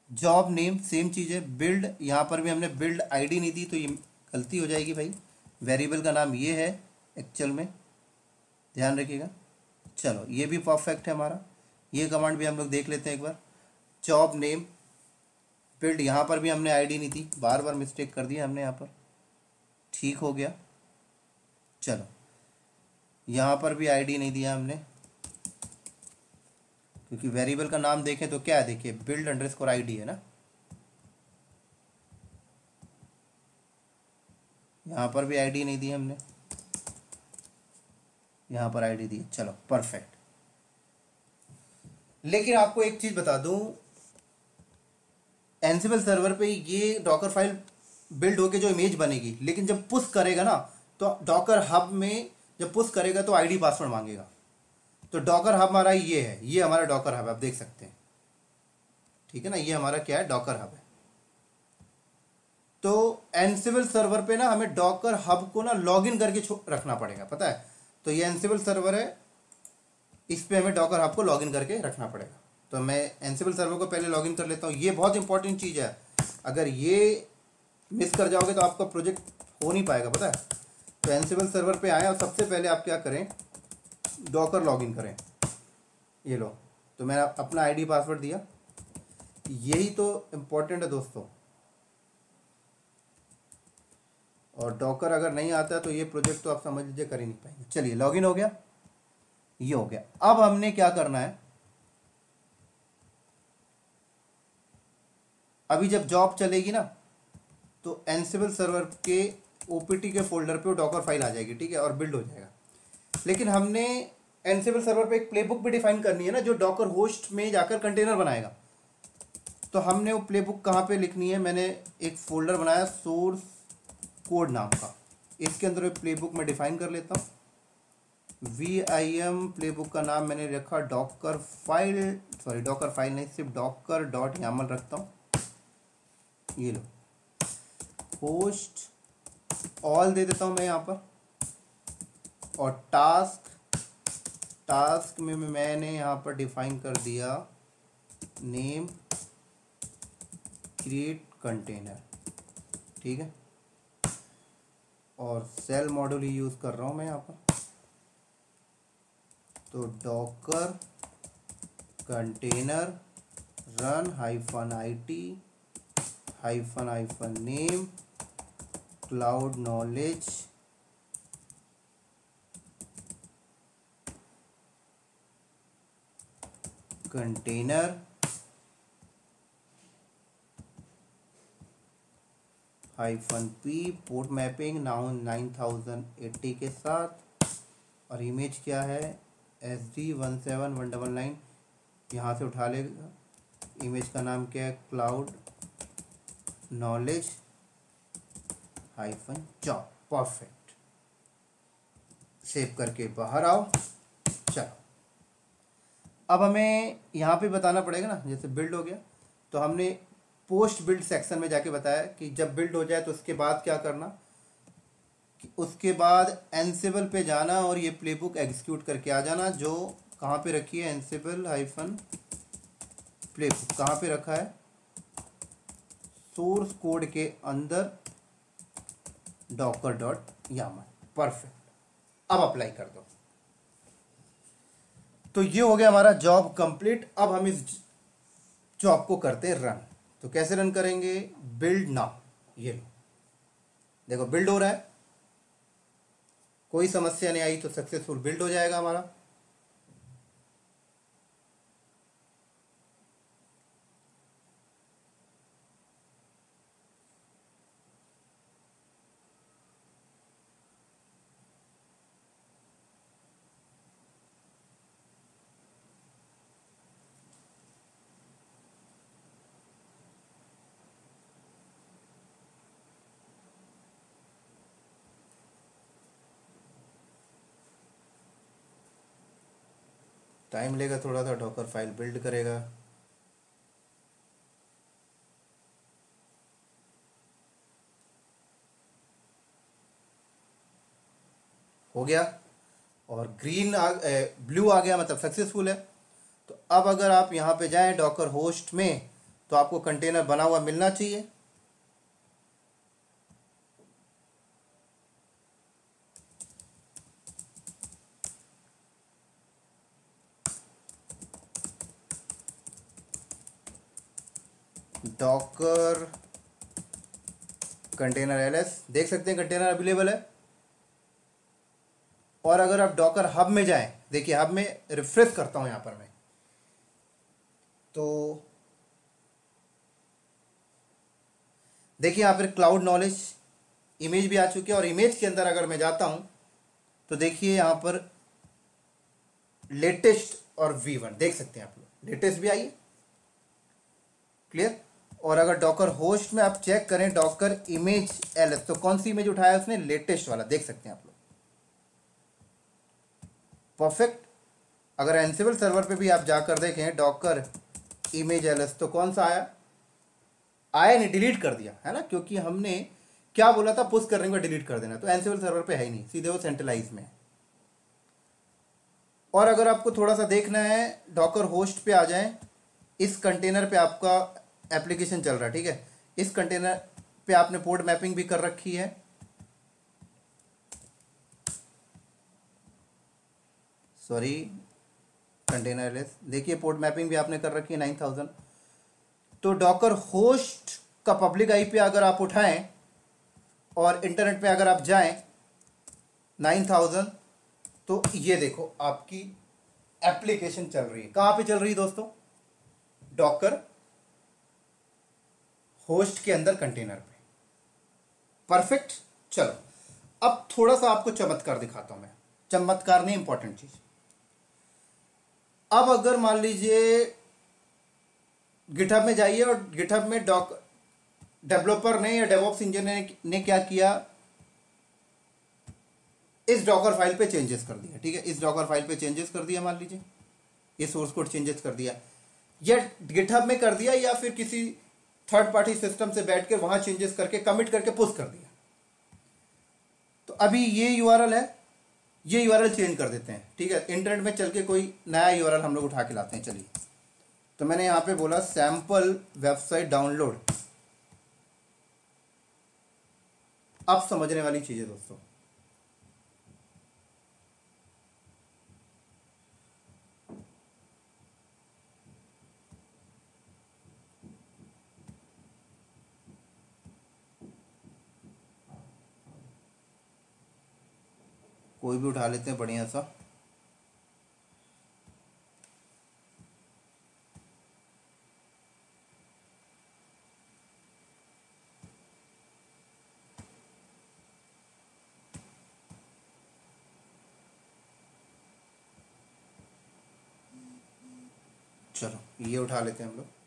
जॉब नेम सेम चीज़ है, बिल्ड, यहाँ पर भी हमने बिल्ड ID नहीं दी तो ये गलती हो जाएगी भाई, वेरिएबल का नाम ये है एक्चुअल में, ध्यान रखिएगा। चलो ये भी परफेक्ट है हमारा, ये कमांड भी हम लोग देख लेते हैं एक बार। जॉब नेम बिल्ड, यहाँ पर भी हमने ID नहीं दी, बार बार मिस्टेक कर दिया हमने यहाँ पर, ठीक हो गया। चलो यहाँ पर भी ID नहीं दिया हमने, क्योंकि वेरिएबल का नाम देखें तो क्या है, देखिए बिल्ड अंडरस्कोर ID है ना, यहाँ पर भी ID नहीं दी हमने, यहाँ पर ID दी। चलो परफेक्ट। लेकिन आपको एक चीज बता दूं, एनसिबल सर्वर पे ये डॉकर फाइल बिल्ड होके जो इमेज बनेगी, लेकिन जब पुश करेगा ना तो डॉकर हब में जब पुश करेगा तो ID पासवर्ड मांगेगा। तो डॉकर हब हमारा ये है, ये हमारा डॉकर हब आप देख सकते हैं, ठीक है ना, ये हमारा क्या है, डॉकर हब है। तो एनसिबल सर्वर पे ना हमें डॉकर हब को ना लॉगिन करके रखना पड़ेगा, पता है। तो ये एनसिबल सर्वर है, इस पे हमें डॉकर हब को लॉगिन करके रखना पड़ेगा। तो मैं एनसिबल सर्वर को पहले लॉगिन कर लेता हूँ, ये बहुत इंपॉर्टेंट चीज़ है, अगर ये मिस कर जाओगे तो आपका प्रोजेक्ट हो नहीं पाएगा, पता है। तो एनसिबल सर्वर पे आए और सबसे पहले आप क्या करें, डॉकर लॉगिन करें, ये लो। तो मैंने अपना ID पासवर्ड दिया, यही तो इम्पोर्टेंट है दोस्तों। और डॉकर अगर नहीं आता है तो ये प्रोजेक्ट तो आप समझ लीजिए कर ही नहीं पाएंगे। चलिए लॉगिन हो गया, ये हो गया। अब हमने क्या करना है, अभी जब जॉब चलेगी ना तो एनसिबल सर्वर के OPT के फोल्डर पे वो डॉकर फाइल आ जाएगी, ठीक है, और बिल्ड हो जाएगा। लेकिन हमने एनसिबल सर्वर पे एक प्लेबुक भी डिफाइन करनी है ना, जो डॉकर होस्ट में जाकर कंटेनर बनाएगा। तो हमने वो प्लेबुक कहाँ पे लिखनी है, मैंने एक फोल्डर बनाया सोर्स कोड नाम का, इसके अंदर प्लेबुक में डिफाइन कर लेता हूँ। VIM प्लेबुक का नाम मैंने रखा Docker file, sorry Docker file नहीं, सिर्फ डॉकर डॉट यामल रखता हूँ। ये लो, होस्ट ऑल दे देता हूँ मैं यहाँ पर, और टास्क में मैंने यहाँ पर डिफाइन कर दिया नेम क्रिएट कंटेनर, ठीक है। और सेल मॉड्यूल ही यूज़ कर रहा हूँ मैं यहाँ पर। तो Docker container run -it -name cloud knowledge container -p port mapping now 9080 के साथ। और इमेज क्या है SD17199, यहाँ से उठा लेगा। इमेज का नाम क्या है cloud knowledge -job. Perfect, save करके बाहर आओ। चलो अब हमें यहाँ पे बताना पड़ेगा ना, जैसे बिल्ड हो गया तो हमने पोस्ट बिल्ड सेक्शन में जाके बताया कि जब बिल्ड हो जाए तो उसके बाद क्या करना, कि उसके बाद एनसेबल पे जाना और ये प्लेबुक एग्जीक्यूट करके आ जाना, जो कहाँ पे रखी है एनसेबल -प्लेबुक कहाँ पे रखा है, सोर्स कोड के अंदर docker.yaml। परफेक्ट, अब अप्लाई कर दो। तो ये हो गया हमारा जॉब कंप्लीट। अब हम इस जॉब को करते हैं रन। तो कैसे रन करेंगे, बिल्ड नाउ, ये लो देखो बिल्ड हो रहा है, कोई समस्या नहीं आई तो सक्सेसफुल बिल्ड हो जाएगा हमारा। टाइम लेगा थोड़ा सा, डॉकर फाइल बिल्ड करेगा। हो गया और ब्लू आ गया, मतलब सक्सेसफुल है। तो अब अगर आप यहाँ पे जाएं डॉकर होस्ट में तो आपको कंटेनर बना हुआ मिलना चाहिए। डॉकर कंटेनर ls देख सकते हैं कंटेनर अवेलेबल है। और अगर आप डॉकर हब में जाएं, देखिए हब में रिफ्रेश करता हूं यहां पर मैं, तो देखिए यहां पर क्लाउड नॉलेज इमेज भी आ चुकी है। और इमेज के अंदर अगर मैं जाता हूं तो देखिए यहां पर लेटेस्ट और V1 देख सकते हैं आप लोग, लेटेस्ट भी आई है, क्लियर। और अगर डॉकर होस्ट में आप चेक करें डॉकर इमेज ls, तो कौन सी इमेज उठाया उसने, लेटेस्ट वाला, देख सकते हैं आप लोग। परफेक्ट। अगर एनसिबल सर्वर पे भी आप जाकर देखें डॉकर इमेज ls, तो कौन सा आया नहीं, डिलीट कर दिया है ना, क्योंकि हमने क्या बोला था, पुश करने को डिलीट कर देना। तो एनसिबल सर्वर पे है ही नहीं, सीधे वो सेंट्रलाइज में है। और अगर आपको थोड़ा सा देखना है डॉकर होस्ट पे आ जाएं, इस कंटेनर पे आपका एप्लीकेशन चल रहा है, ठीक है। इस कंटेनर पे आपने पोर्ट मैपिंग भी कर रखी है, सॉरी कंटेनर ls, देखिए पोर्ट मैपिंग भी आपने कर रखी है 9000। तो डॉकर होस्ट का पब्लिक आईपी अगर आप उठाएं और इंटरनेट पे अगर आप जाएं 9000, तो ये देखो आपकी एप्लीकेशन चल रही है। कहां पे चल रही है दोस्तों, डॉकर होस्ट के अंदर कंटेनर पे। परफेक्ट। चलो अब थोड़ा सा आपको चमत्कार दिखाता हूं मैं, चमत्कार नहीं, इंपॉर्टेंट चीज। अब अगर मान लीजिए गिटहब में जाइए और गिटहब में डेवलपर ने या डेवऑप्स इंजीनियर ने क्या किया, इस डॉकर फाइल पे चेंजेस कर दिया, ठीक है। इस डॉकर फाइल पे चेंजेस कर दिया, मान लीजिए ये सोर्स कोड चेंजेस कर दिया, या गिटहब में कर दिया, या फिर किसी थर्ड पार्टी सिस्टम से बैठ के वहां चेंजेस करके कमिट करके पुश कर दिया। तो अभी ये यूआरएल है, ये यूआरएल चेंज कर देते हैं। ठीक है, इंटरनेट में चल के कोई नया यूआरएल हम लोग उठा के लाते हैं। चलिए, तो मैंने यहाँ पे बोला सैंपल वेबसाइट डाउनलोड। अब समझने वाली चीज़ है दोस्तों, कोई भी उठा लेते हैं बढ़िया सा। चलो ये उठा लेते हैं हम लोग।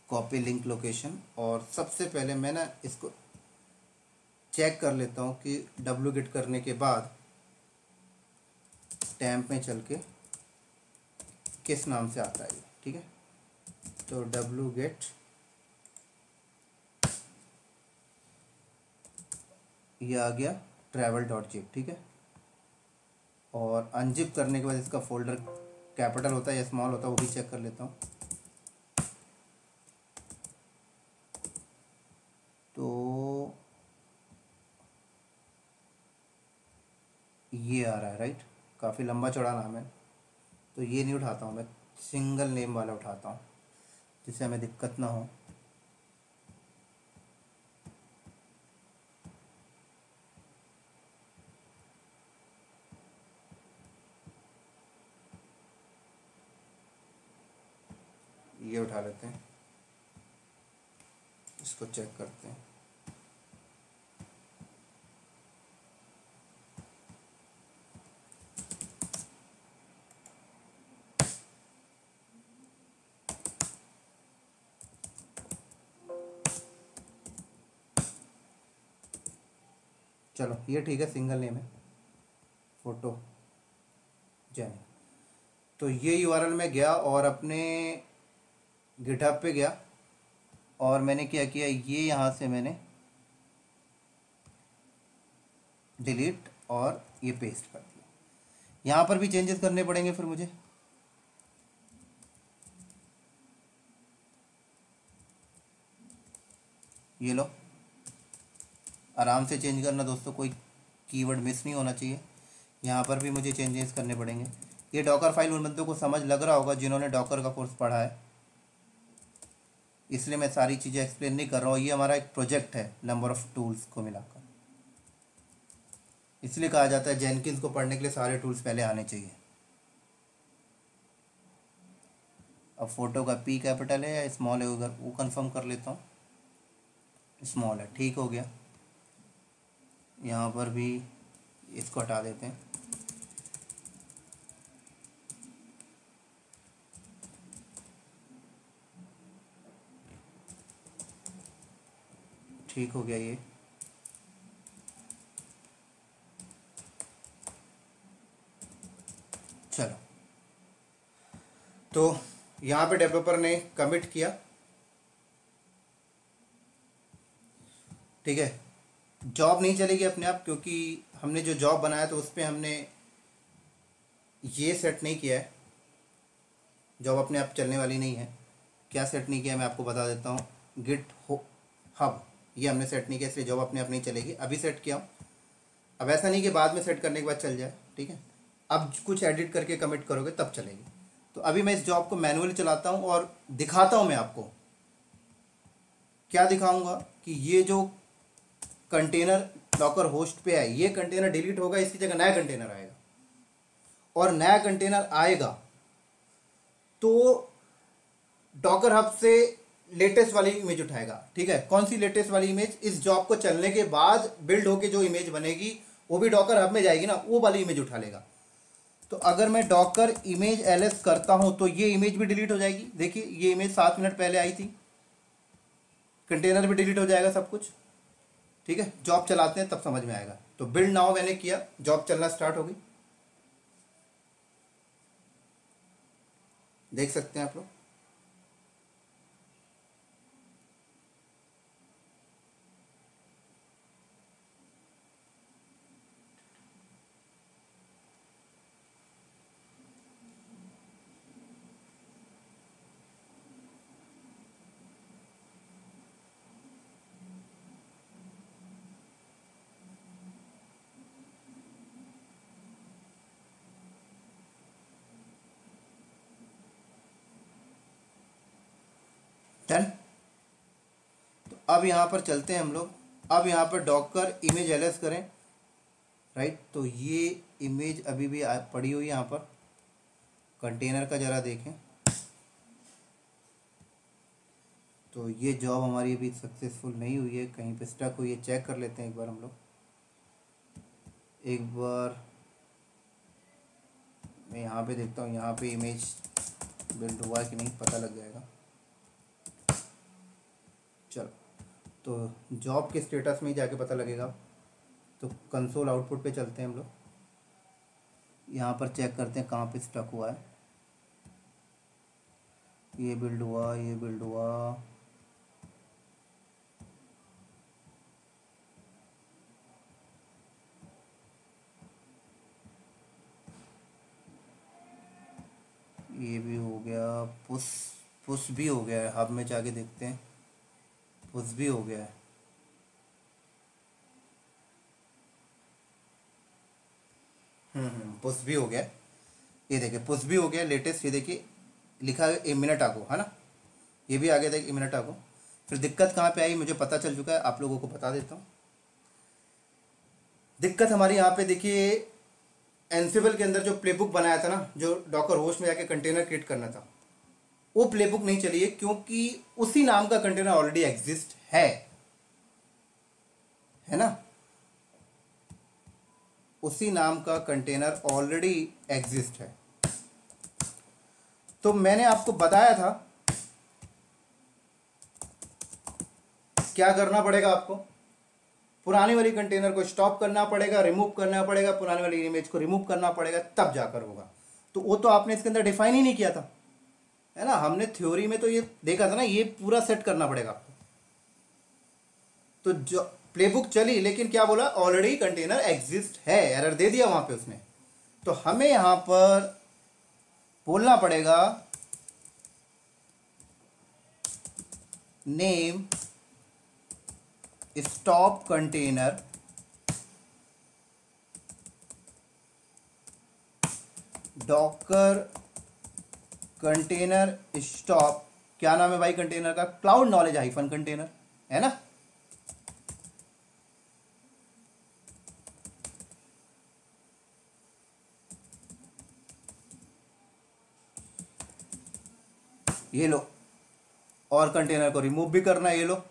कॉपी लिंक लोकेशन, और सबसे पहले मैं ना इसको चेक कर लेता हूँ कि डब्लू गेट करने के बाद टैम्प में चल के किस नाम से आता है ये। ठीक है, तो डब्लू गेट, ये आ गया ट्रैवल डॉट जिप। ठीक है, और अनजिप करने के बाद इसका फोल्डर कैपिटल होता है या स्मॉल होता है वो भी चेक कर लेता हूँ। तो ये आ रहा है, राइट। काफ़ी लंबा चौड़ा नाम है, तो ये नहीं उठाता हूँ मैं, सिंगल नेम वाला उठाता हूँ जिससे हमें दिक्कत ना हो। ये उठा लेते हैं, इसको चेक करते हैं। चलो ये ठीक है, सिंगल नेम है, फोटो जैन। तो ये यूआरएल में गया और अपने गिटहब पे गया, और मैंने क्या किया, ये यहाँ से मैंने डिलीट और ये पेस्ट कर दिया। यहाँ पर भी चेंजेस करने पड़ेंगे फिर मुझे। ये लो, आराम से चेंज करना दोस्तों, कोई कीवर्ड मिस नहीं होना चाहिए। यहाँ पर भी मुझे चेंजेस करने पड़ेंगे। ये डॉकर फाइल उन बंदों को समझ लग रहा होगा जिन्होंने डॉकर का कोर्स पढ़ा है, इसलिए मैं सारी चीज़ें एक्सप्लेन नहीं कर रहा हूँ। ये हमारा एक प्रोजेक्ट है नंबर ऑफ़ टूल्स को मिलाकर, इसलिए कहा जाता है जेनकिंस को पढ़ने के लिए सारे टूल्स पहले आने चाहिए। अब फोटो का पी कैपिटल है या स्मॉल है उधर वो कंफर्म कर लेता हूँ, स्मॉल है, ठीक हो गया। यहाँ पर भी इसको हटा देते हैं। ठीक हो गया ये। चलो, तो यहाँ पे डेवलपर ने कमिट किया। ठीक है, जॉब नहीं चलेगी अपने आप, क्योंकि हमने जो जॉब बनाया तो उस पर हमने ये सेट नहीं किया है, जॉब अपने आप चलने वाली नहीं है। क्या सेट नहीं किया मैं आपको बता देता हूँ, गिट हब ये हमने सेट नहीं किया, इसलिए जॉब अपने आप नहीं चलेगी। अभी सेट किया हूँ, अब ऐसा नहीं कि बाद में सेट करने के बाद चल जाए। ठीक है, अब कुछ एडिट करके कमिट करोगे तब चलेगी। तो अभी मैं इस जॉब को मैनुअली चलाता हूँ और दिखाता हूँ मैं आपको। क्या दिखाऊंगा कि ये जो कंटेनर डॉकर होस्ट पे है, ये कंटेनर डिलीट होगा, इसकी जगह नया कंटेनर आएगा, और नया कंटेनर आएगा तो डॉकर हब से लेटेस्ट वाली इमेज उठाएगा। ठीक है, कौन सी लेटेस्ट वाली इमेज, इस जॉब को चलने के बाद बिल्ड होके जो इमेज बनेगी वो भी डॉकर हब में जाएगी ना, वो वाली इमेज उठा लेगा। तो अगर मैं डॉकर इमेज एलएस करता हूं तो ये इमेज भी डिलीट हो जाएगी। देखिए ये इमेज 7 मिनट पहले आई थी, कंटेनर भी डिलीट हो जाएगा, सब कुछ। ठीक है, जॉब चलाते हैं तब समझ में आएगा। तो बिल्ड नाउ मैंने किया, जॉब चलना स्टार्ट हो गई, देख सकते हैं आप लोग। डन। तो अब यहाँ पर चलते हैं हम लोग। अब यहाँ पर डॉकर इमेज एलएस करें, राइट। तो ये इमेज अभी भी पड़ी हुई है यहाँ पर। कंटेनर का ज़रा देखें, तो ये जॉब हमारी अभी सक्सेसफुल नहीं हुई है, कहीं पे स्टक हुई है। चेक कर लेते हैं एक बार हम लोग। एक बार मैं यहाँ पे देखता हूँ, यहाँ पे इमेज बिल्ड हुआ कि नहीं, पता लग जाएगा। चलो, तो जॉब के स्टेटस में ही जाके पता लगेगा। तो कंसोल आउटपुट पे चलते हैं हम लोग। यहाँ पर चेक करते हैं कहाँ पे स्टक हुआ है। ये बिल्ड हुआ, ये बिल्ड हुआ। ये भी हो गया। पुश पुश भी हो गया है। हब में जाके देखते हैं, पुश भी हो गया है। पुश भी हो गया है। ये देखिए पुश भी हो गया लेटेस्ट। ये देखिए लिखा है ए मिनट आगो, है ना। ये भी आ गया था ए मिनट आगो। फिर दिक्कत कहाँ पे आई मुझे पता चल चुका है, आप लोगों को बता देता हूँ। दिक्कत हमारी यहाँ पे देखिए, एनसिबल के अंदर जो प्लेबुक बनाया था ना, जो डॉकर होस्ट में जाके कंटेनर क्रिएट करना था, वो प्लेबुक नहीं चली है, क्योंकि उसी नाम का कंटेनर ऑलरेडी एग्जिस्ट है ना। उसी नाम का कंटेनर ऑलरेडी एग्जिस्ट है। तो मैंने आपको बताया था क्या करना पड़ेगा आपको। पुरानी वाली कंटेनर को स्टॉप करना पड़ेगा, रिमूव करना पड़ेगा, पुरानी वाली इमेज को रिमूव करना पड़ेगा, तब जाकर होगा। तो वो तो आपने इसके अंदर डिफाइन ही नहीं किया था, है ना। हमने थ्योरी में तो ये देखा था ना, ये पूरा सेट करना पड़ेगा आपको। तो जो प्लेबुक चली, लेकिन क्या बोला, ऑलरेडी कंटेनर एग्जिस्ट है, एरर दे दिया वहां पे उसने। तो हमें यहां पर बोलना पड़ेगा name stop container docker container stop. क्या नाम है भाई कंटेनर का? क्लाउड नॉलेज हाइफन कंटेनर, है ना। ये लो, और कंटेनर को रिमूव भी करना है, ये लो।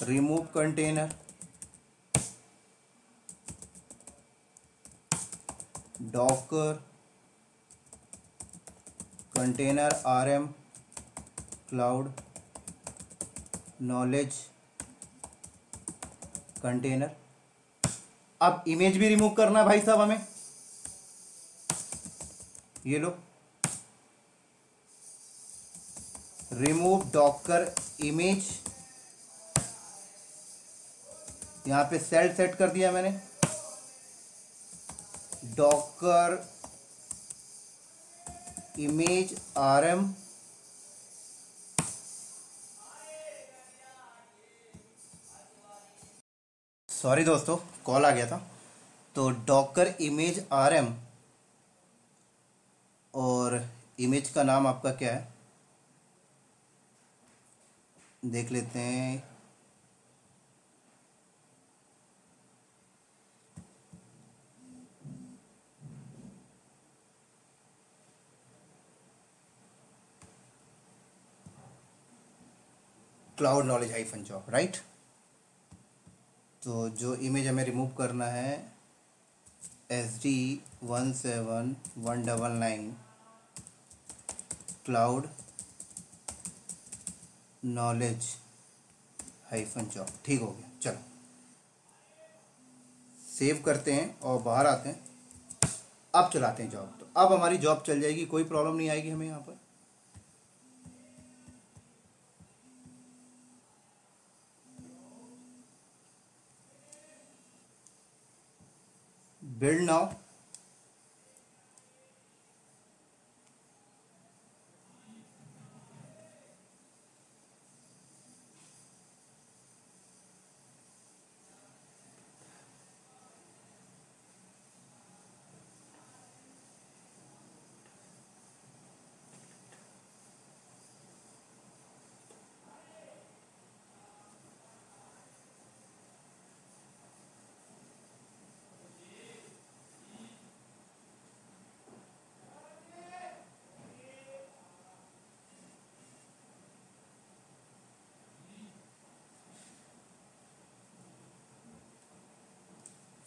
Remove container docker container RM cloud knowledge container. अब इमेज भी रिमूव करना है भाई साहब हमें, ये लो। रिमूव डॉकर इमेज, यहां पे सेल सेट कर दिया मैंने। डॉकर इमेज आरएम सॉरी दोस्तों, कॉल आ गया था। तो डॉकर इमेज आरएम, और इमेज का नाम आपका क्या है देख लेते हैं। Cloud knowledge hyphen job, right. तो जो इमेज हमें रिमूव करना है SD17199 cloud knowledge hyphen job, ठीक हो गया। चलो सेव करते हैं और बाहर आते हैं। अब चलाते हैं जॉब। तो अब हमारी जॉब चल जाएगी, कोई प्रॉब्लम नहीं आएगी हमें यहाँ पर। बिल्ड नाउ,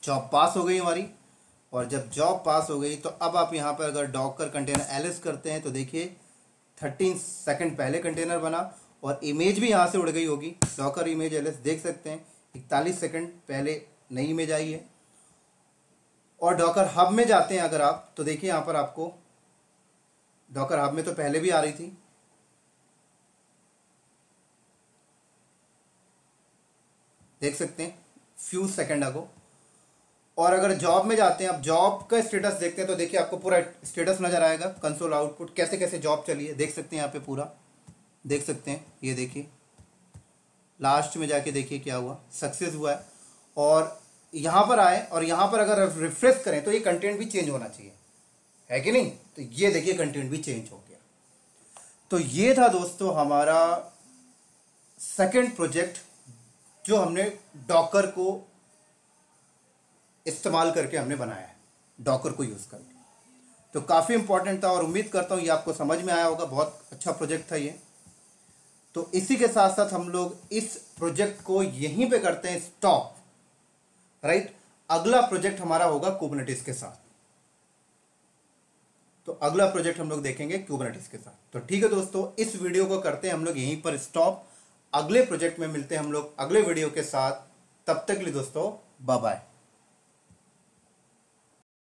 जॉब पास हो गई हमारी। और जब जॉब पास हो गई तो अब आप यहाँ पर अगर डॉकर कंटेनर एलिस करते हैं तो देखिए 13 सेकंड पहले कंटेनर बना और इमेज भी यहाँ से उड़ गई होगी। डॉकर इमेज एलिस देख सकते हैं 41 सेकंड पहले नई इमेज आई है। और डॉकर हब में जाते हैं अगर आप तो देखिए यहाँ पर आपको डॉकर हब में तो पहले भी आ रही थी, देख सकते हैं फ्यू सेकंड अगो। और अगर जॉब में जाते हैं, अब जॉब का स्टेटस देखते हैं तो देखिए आपको पूरा स्टेटस नजर आएगा, कंसोल आउटपुट कैसे कैसे जॉब चली है देख सकते हैं। यहाँ पे पूरा देख सकते हैं, ये देखिए लास्ट में जाके देखिए क्या हुआ, सक्सेस हुआ है। और यहाँ पर आए और यहाँ पर अगर रिफ्रेश करें तो ये कंटेंट भी चेंज होना चाहिए, है कि नहीं। तो ये देखिए कंटेंट भी चेंज हो गया। तो ये था दोस्तों हमारा सेकंड प्रोजेक्ट जो हमने डॉकर को इस्तेमाल करके हमने बनाया है, डॉकर को यूज़ करके। तो काफ़ी इंपॉर्टेंट था और उम्मीद करता हूँ ये आपको समझ में आया होगा। बहुत अच्छा प्रोजेक्ट था ये। तो इसी के साथ साथ हम लोग इस प्रोजेक्ट को यहीं पे करते हैं स्टॉप, राइट। अगला प्रोजेक्ट हमारा होगा कुबरनेटिस के साथ। तो अगला प्रोजेक्ट हम लोग देखेंगे कुबरनेटिस के साथ। तो ठीक है दोस्तों, इस वीडियो को करते हैं हम लोग यहीं पर स्टॉप। अगले प्रोजेक्ट में मिलते हैं हम लोग अगले वीडियो के साथ। तब तक के लिए दोस्तों बाय बाय।